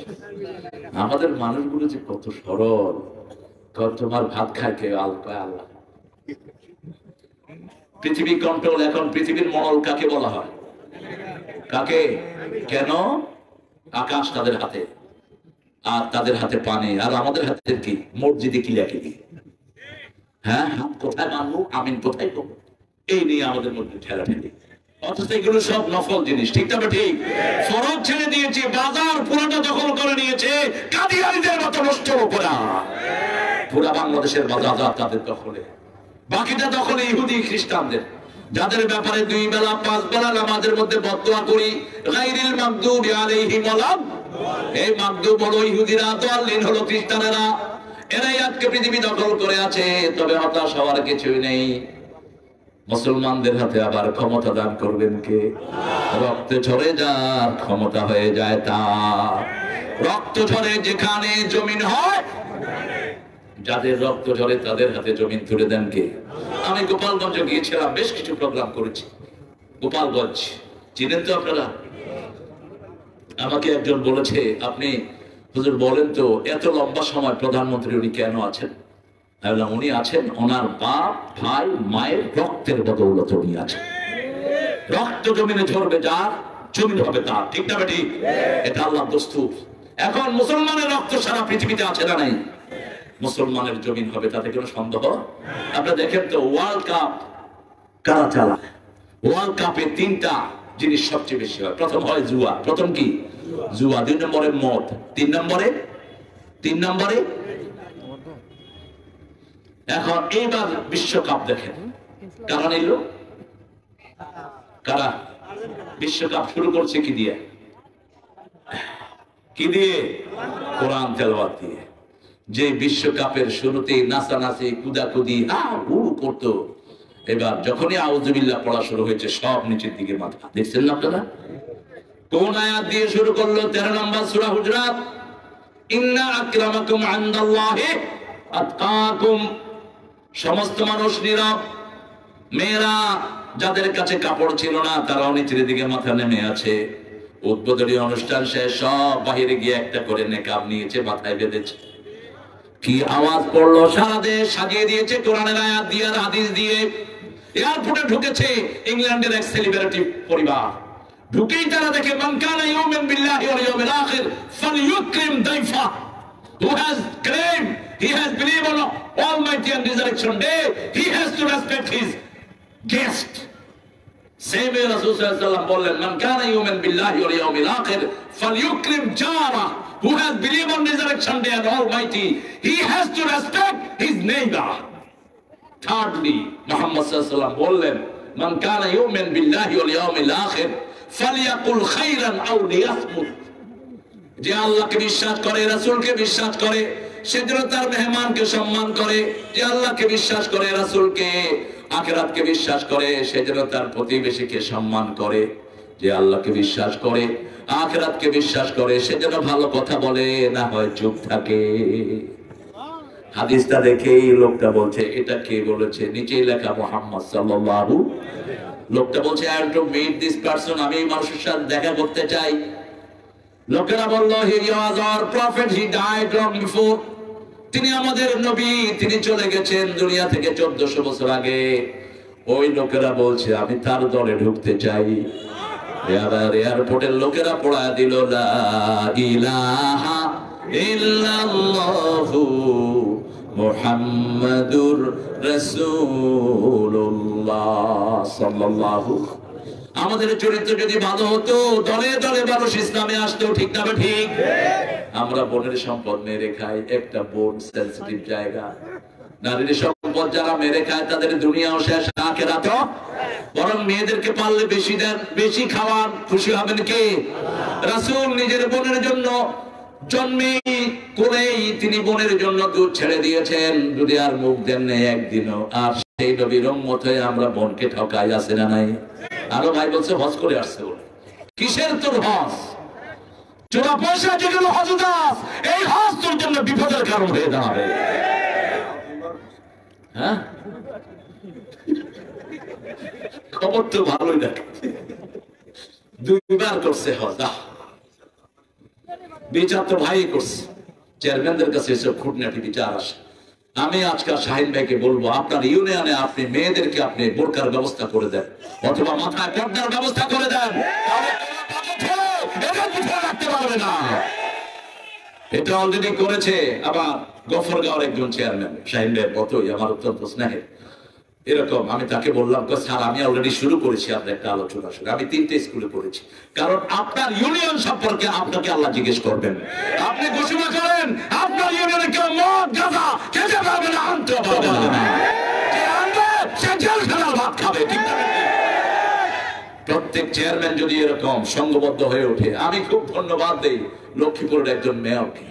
আমাদের মানুষগুলো যে কত সরল। তোমার ভাত খায় কে? আল্লাহ। পৃথিবী কন্ট্রোল। এখন পৃথিবীর মডল কাকে বলা হয়? কাকে? কেন? আকাশ তাদের হাতে, আর তাদের হাতে পানি, আর আমাদের হাতে কি? মসজিদে কিলাকিলি। হ্যাঁ, হাত কোথায় মানবো, আমিন কোথায় করবো, এই নিয়ে আমাদের মধ্যে ঠেলাঠেলি। অথচ এগুলো সব নফল জিনিস, ঠিক না ঠিক? ফরজ ছেড়ে দিয়েছে, বাজার পুরোটা দখল করে নিয়েছে কাদিয়ানীদের মতো নষ্ট করা। পুরা বাংলাদেশের বাজার তাদের দখলে, বাকিটা দখলে ইহুদি খ্রিস্টানদের, যাদের ব্যাপারে 2 বেলা 5 বেলা নামাজের মধ্যে বদদোয়া করি। গায়রিল মাগদুবি আলাইহিম ওয়ালাদ, এই মাগদুব হলো ইহুদিরা, দাল্লিন হলো খ্রিস্টানেরা। এরাই আজকে পৃথিবী দখল করে আছে। তবে হতাশ হওয়ার কিছুই নেই। মুসলমানদের হাতে আবার ক্ষমতা দান করবেন কে? রক্ত ঝরে যার ক্ষমতা হয়ে যায় তার। রক্ত ঝরে যেখানে জমিন হয়, যাদের রক্ত ঝরে তাদের হাতে জমিন তুলে দেন কে? আমি গোপালগঞ্জে গিয়েছিলাম, বেশ কিছু প্রোগ্রাম করেছি। গোপালগঞ্জ চিনেন তো আপনারা? আমাকে একজন বলেছে, আপনি হুজুর বলেন তো এত লম্বা সময় প্রধানমন্ত্রী উনি কেন আছেন? উনি আছেন ওনার বাপ ভাই মায়ের রক্তের বদৌলতে উনি আছেন। রক্ত জমিনে ঝরবে যার, জমিন হবে তার, ঠিক না ঠিক? এটা আল্লাহর দস্তুর। এখন মুসলমানের রক্ত সারা পৃথিবীতে আছে না নাই? মুসলমানের জমিন হবে, তাতে কোনো সন্দেহ? আপনারা দেখেন তো ওয়ার্ল্ড কাপ কারা চালায়? ওয়ার্ল্ড কাপে 3টা জিনিস সবচেয়ে বেশি হয়। প্রথম হয় জুয়া। প্রথম কি? জুয়া। 2 নম্বরে মদ। 3 নম্বরে এখন এইবার বিশ্বকাপ দেখেন কারা নিল? কারা? বিশ্বকাপ শুরু করছে কি দিয়ে? কি দিয়ে? কোরআন তেলাওয়াত দিয়ে। যে বিশ্বকাপের শুরুতেই নাচানাচি কুদাকুদি করতো, এবার যখনই আউযুবিল্লাহ পড়া শুরু হয়েছে সব নিচের দিকে মাথা। দেখছেন না আপনারা? কোন আয়াত দিয়ে শুরু করলো? 13 নম্বর সূরা হুজরাত। ইন্না আকরামাকুম ইনদাল্লাহি আতকাকুম। সমস্ত মানুষ নীরব। মেয়েরা যাদের কাছে কাপড় ছিল না তারাও নিচের দিকে মাথা নেমে আছে। উদ্বোধনী অনুষ্ঠান শেষ, সব বাহিরে গিয়ে একটা করে নেকাব নিয়েছে, মাথায় বেঁধেছে। কি আওয়াজ পড়লো! সারা দেশ সাজিয়ে দিয়েছে কোরআনের আয়াত দিয়ে আর হাদিস দিয়ে। এয়ারপোর্টে ঢুকেছে ইংল্যান্ডের এক সেলিব্রিটি পরিবার। ঢুকেই তারা দেখে মান কানা ইউমিন বিল্লাহি ওয়াল ইয়াউমিল আখির ফালইউকরিম দাইফা। Who has claimed he has believed on Almighty and Resurrection Day, he has to respect his guest. Same way Rasul sallallahu alaihi wasallam বললেন মান কানা ইউমিন বিল্লাহি ওয়াল ইয়াউমিল আখির ফালইউকরিম জারা। Who has believed on Resurrection Day and Almighty, he has to respect his neighbor. Thirdly, Muhammad sallallahu alaihi wasallam বললেন মান কানা immune বিল্লাহি ওয়াল ইয়াউমিল আখির ফালইয়াকুল খাইরান আও লিয়াসমুত। যে আল্লাহকে বিশ্বাস করে, রাসূলকে বিশ্বাস করে, সে যেন তার মেহমানকে সম্মান করে। যে আল্লাহকে বিশ্বাস করে, রাসূলকে, আখিরাতকে বিশ্বাস করে, সে যেন তার প্রতিবেশীকে সম্মান করে। যে আল্লাহকে বিশ্বাস করে, আখিরাতকে বিশ্বাস করে, সে যেন ভালো কথা বলে, না হয় চুপ থাকে। হাদিসটা দেখেই লোকটা বলছে এটা কে বলেছে, নিচেই লেখা মুহাম্মদ সাল্লাল্লাহু। লোকটা বলছে I want to meet this person, আমি এই মানুষের সাথে দেখা করতে চাই। লোকেরা বলল he was our prophet, he died long before, তিনি আমাদের নবী, তিনি চলে গেছেন দুনিয়া থেকে 1400 বছর আগে। ওই লোকেরা বলছে আমি তার দলে ঢুকতে চাই। এয়ারপোর্টের লোকেরা পড়া দিল লা ইলাহা ইল্লাল্লাহু মুহাম্মাদুর রাসূলুল্লাহ সাল্লাল্লাহু। আমাদের চরিত্র যদি ভালো হতো দলে দলে মানুষ ইসলামে আসতো, ঠিক না ঠিক? আমরা বোনের সম্পদ মেরে খাই, একটা বোন সেনসিটিভ জায়গা। নারীর সম্পদ যারা মেরে খায় তাদের দুনিয়াও শেষ, আখিরাতও। বরং মেয়েদেরকে পারলে বেশি দেন, বেশি খাওয়ান, খুশি হবেন কে? রাসূল নিজের বোনের জন্য জন্মে করেই তিনি বোনের জন্য দুধ ছেড়ে দিয়েছেন, যদি আর মুখ দেন নেই একদিনও। আর সেই নবীর উম্মত হয়ে আমরা বোনকে ঠকাই, আছে না নাই? আরো ভাই বলছে হজ করে আসছে বলে। কিসের তোর হজ? চোরা পয়সা যেগুলো হজ দাস, এই হজ তোর জন্য বিপদের কারণ হয়ে দাঁড়াবে। হ্যাঁ, খবর তো ভালোই দেখে, 2বার করছে হজ। বিচার তো ভাই করছে, চেয়ারম্যানদের কাছে এসব খুঁটনাটি বিচার আসে। আমি আজকাল শাহিন ভাইকে বলবো আপনার ইউনিয়নে আপনি মেয়েদেরকে আপনি বোরকার ব্যবস্থা করে দেন, অথবা মাথায় পর্দার ব্যবস্থা করে দেন, রাখতে পারবে না। এটা অলরেডি করেছে আবার গফরগাঁওয়ের একজন চেয়ারম্যান, শাহিন ভাইয়ের মতোই আমার অত্যন্ত স্নেহের। এরকম আমি তাকে বললাম স্যার আমি অলরেডি শুরু করেছি আপনার একটা আলোচনা শুরু, আমি 3টে স্কুলে পড়েছি, কারণ আপনার ইউনিয়ন সম্পর্কে আপনাকে আল্লাহ জিজ্ঞেস করবেন। আপনি ঘোষণা করেন আপনার ইউনিয়নে কেউ মদ গাঁজা খেতে পারবে না, আনতে পারবে না, যে আনবে সে জেলখানার ভাত খাবে, ঠিক না? প্রত্যেক চেয়ারম্যান যদি এরকম সংঘবদ্ধ হয়ে ওঠে। আমি খুব ধন্যবাদ দেই লক্ষ্মীপুরের একজন মেয়রকে,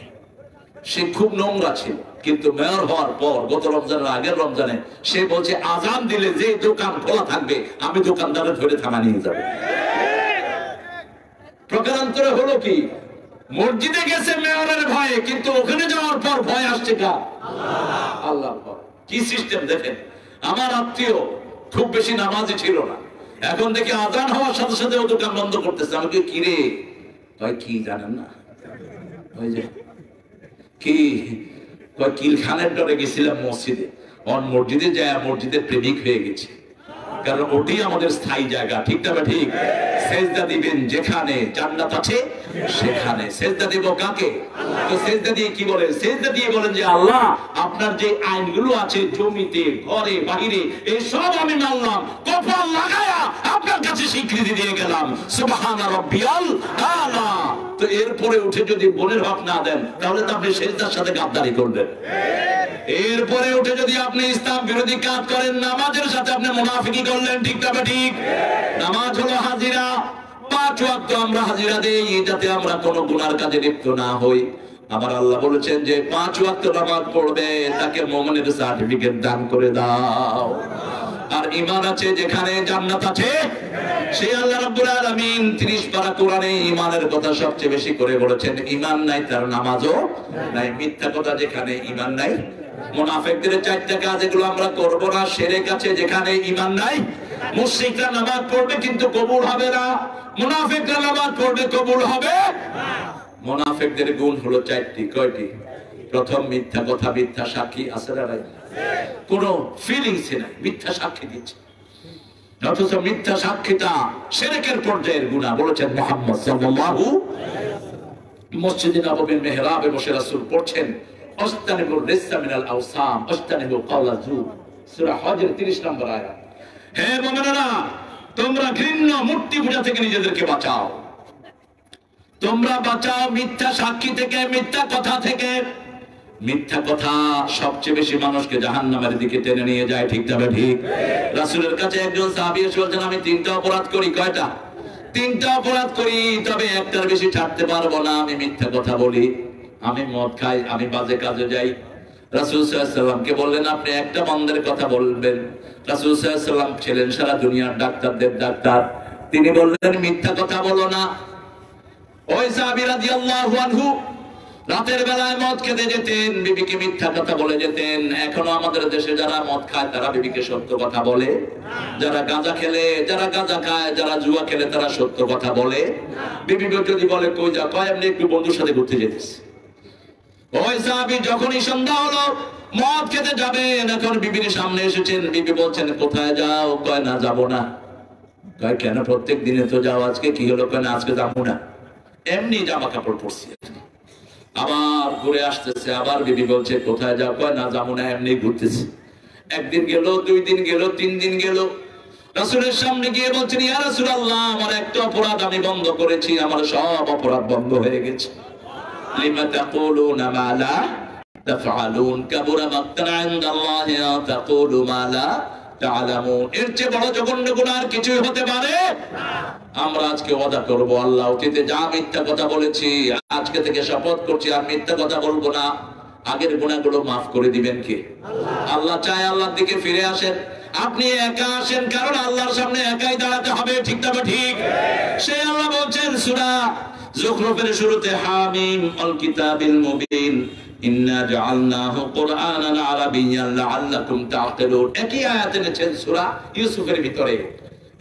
সে খুব নোংরা ছিল, কিন্তু মেয়র হওয়ার পর গত রমজানের আগের রমজানে সে বলছে আজান দিলে যে দোকান খোলা থাকবে আমি দোকানদারে ধরে থানা নিয়ে যাব। প্রকারান্তরে হলো কি, মসজিদে গেছে মেয়রের ভয়ে, কিন্তু ওখানে যাওয়ার পর ভয় আসছে কার? আল্লাহর ভয়। কি সিস্টেম দেখেন। আমার আত্মীয় খুব বেশি নামাজি ছিল না, এখন দেখি আজান হওয়ার সাথে সাথে ও দোকান বন্ধ করতেছে। আমি কি রে ভাই, কি জানেন না ওই যে কি কিলখানের ডরে গেছিলাম মসজিদে, মসজিদে যায় মসজিদের প্রেমিক হয়ে গেছে, কারণ ওটাই আমাদের স্থায়ী জায়গা, ঠিক না ঠিক? সেজদা দিবেন যেখানে জান্নাত আছে সেখানে। সেজদা দেব কাকে? তো সেজদা দিয়ে কি বলে? সেজদা দিয়ে বলেন যে আল্লাহ আপনার যে আইনগুলো আছে জমিতে ঘরে বাহিরে এই সব আমি মানলাম, কপাল লাগায়া আপনার কাছে স্বীকৃতি দিয়ে গেলাম, সুবহান রাব্বিয়াল আলা। তো এরপরে উঠে যদি বোনের হক না দেন তাহলে তো আপনি সেজদার সাথে গাদ্দারি করবেন। এরপরে উঠে যদি আপনি ইসলাম বিরোধী কাজ করেন, নামাজের সাথে আপনি মুনাফিকি করলেন, ঠিক না ঠিক? নামাজ হলো হাজিরা, 5 ওয়াক্ত আমরা হাজিরা দেই যাতে আমরা কোনো গুনার কাজে লিপ্ত না হই। আমার আল্লাহ বলেছেন যে 5 ওয়াক্ত নামাজ পড়বে তাকে মুমিনের সার্টিফিকেট দান করে দাও। আর ঈমান আছে যেখানে জান্নাত আছে, সেই আল্লাহ রাব্বুল আলামিন 30 পারা কোরআনে ঈমানের কথা সবচেয়ে বেশি করে বলেছেন। ঈমান নাই তার নামাজও নাই। মিথ্যা কথা যেখানে ঈমান নাই, মুনাফিকদের 4টা কাজ এগুলো আমরা করব না। শিরক আছে যেখানে ঈমান নাই, মুশরিকরা নামাজ পড়বে কিন্তু কবুল হবে না, মুনাফিকরা নামাজ পড়বে কবুল হবে না। মুনাফিকদের গুণ হলো 4টি। কয়টি? প্রথম মিথ্যা কথা, মিথ্যা সাক্ষী, আছে না নাই? কোনো ফিলিংস নাই, মিথ্যা সাক্ষী দিচ্ছে, অথচ মিথ্যা সাক্ষীটা শিরকের পর্যায়ের গুনাহ। বলেছেন মুহাম্মদ সাল্লাল্লাহু মসজিদে নববীর মেহরাবে বসে রাসূল পড়ছেন আস্তানিবুর রিসা মিনাল আওসাম আস্তানিবু কাওলা যুর, সূরা হজের 30 নম্বর আয়াত। হে মুমিনেরা, তোমরা ঘৃণ্য মূর্তি পূজা থেকে নিজেদেরকে বাঁচাও, তোমরা বাঁচাও মিথ্যা সাক্ষী থেকে, মিথ্যা কথা থেকে। মিথ্যা কথা সবচেয়ে বেশি মানুষকে জাহান্নামের দিকে টেনে নিয়ে যায়, ঠিক না ঠিক? রাসূলের কাছে একজন সাহাবী এসে বলছেন আমি 3টা অপরাধ করি। কয়টা? 3টা অপরাধ করি, তবে একটার বেশি ছাড়তে পারবো না। আমি মিথ্যা কথা বলি, আমি মদ খাই, আমি বাজে কাজে যাই। রাসূল সাল্লাল্লাহু আলাইহি ওয়াসাল্লামকে বললেন আপনি একটা বন্দের কথা বলবেন। রাসূল সাল্লাল্লাহু আলাইহি ওয়াসাল্লাম ছিলেন সারা দুনিয়ার ডাক্তারদের ডাক্তার, তিনি বললেন মিথ্যা কথা বলো না। ওই সাহাবী রাদিয়াল্লাহু আনহু রাতের বেলায় মদ খেতে যেতেন, বিবিকে মিথ্যা কথা বলে যেতেন। এখনো আমাদের দেশে যারা মদ খায় তারা বিবিকে সত্য কথা বলে? যারা গাঁজা খেলে, যারা গাঁজা খায়, যারা জুয়া খেলে তারা সত্য কথা বলে? বিবিকে যদি বলে কই যা, কয় এমনি একটু বন্ধুর সাথে ঘুরতে যেতেছে। ওই সাহাবী যখনই সন্ধ্যা হলো মদ খেতে যাবেন, এখন বিবির সামনে এসেছেন, বিবি বলছেন কোথায় যাও? কয় না যাবো না। কয় কেন? প্রত্যেক দিনে তো যাও, আজকে কি হলো? কয় না আজকে যাবো না, এমনি জামা কাপড় পরছি। আবার ঘুরে আসতেছে, আবার বিবি বলছে কোথায় যাও? কয় না যাবো না, এমনি ঘুরতেছি। একদিন গেল, 2 দিন গেল, 3 দিন গেল। রাসূলের সামনে গিয়ে বলছেন ইয়া রাসূলুল্লাহ, আমার একটা অপরাধ আমি বন্ধ করেছি, আমার সব অপরাধ বন্ধ হয়ে গেছে। লিমা তাকুলুনা মা লা তাফআলুন কাবুরা মাকতান ইনদাল্লাহি আন তাকুলু মা লা তা'লামুন। এর চেয়ে বড় জঘন্য গুনাহ আর কিছুই হতে পারে না। আমরা আজকে ওয়াদা করব, আল্লাহ অতীতে যা মিথ্যা কথা বলেছি আজকে থেকে শপথ করছি আর মিথ্যা কথা বলবো না। আগের গুনাহগুলো মাফ করে দিবেন কে? আল্লাহ চায় আল্লাহর দিকে ফিরে আসেন। আপনি একা আসেন, কারণ আল্লাহর সামনে একাই দাঁড়াতে হবে, ঠিক না ঠিক? সেই আল্লাহ বলছেন সূরা যুখরুফের শুরুতে হামিম আল কিতাবিল মুবিন ইন্না জাআলনাহু কুরআনান আরাবিয়্যান লাআল্লাকুম তা'কিলুন। একই আয়াত এনেছেন সূরা ইউসুফের ভিতরে,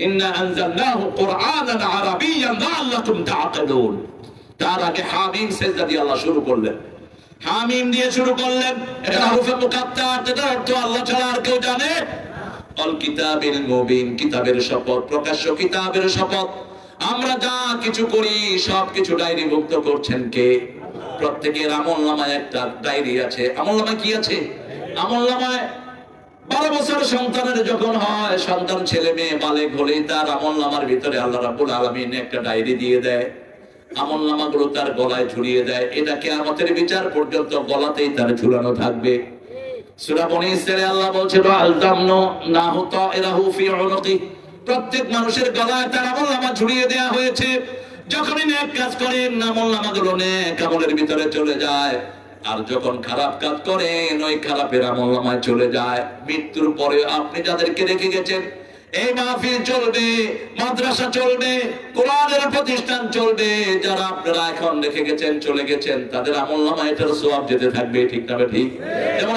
ইন্না আনজালনাহু কুরআনান আরাবিয়্যান লাআল্লাকুম তা'কিলুন। তার আগে হামিম সেজদা দিয়ে আল্লাহ শুরু করলেন, হামিম দিয়ে শুরু করলেন। এটা হরফে মুকাত্তার, যেটা অর্থ আল্লাহ ছাড়া আর কেউ জানে। আল কিতাবিল মুবিন, কিতাবের শপথ, প্রকাশ্য কিতাবের শপথ। আমরা যা কিছু করি সবকিছু ডায়েরিভুক্ত করছেন কে? প্রত্যেকের আমলনামায় একটা ডায়েরি আছে। আমলনামায় কি আছে? আমলনামায় 12 বছর সন্তানের যখন হয়, সন্তান ছেলে মেয়ে বালেগ হলেই তার আমলনামার ভিতরে আল্লাহ রাব্বুল আলামিন একটা ডায়েরি দিয়ে দেয়। আমলনামাগুলো তার গলায় ঝুলিয়ে দেয়। এটা কিয়ামতের বিচার পর্যন্ত গলাতেই তার ঝুলানো থাকবে। সূরা বনী ইসরাঈলে আল্লাহ বলছে আলতামনু নাহু তাইরাহু ফি উনুকি, প্রত্যেক মানুষের গলায় তার আমলনামা ঝুলিয়ে দেয়া হয়েছে। যখনই নেক কাজ করেন আমলনামাগুলো নেক আমলের ভিতরে চলে যায়, আর যখন খারাপ কাজ করেন ওই খারাপের আমলনামায় চলে যায়। মৃত্যুর পরে আপনি যাদেরকে রেখে গেছেন, এই মাহফিল চলবে, মাদ্রাসা চলবে, কোরআনের প্রতিষ্ঠান চলবে, যারা আপনারা এখন রেখে গেছেন, চলে গেছেন, তাদের আমলনামায় এটার সওয়াব যেতে থাকবে, ঠিক না ঠিক? যেমন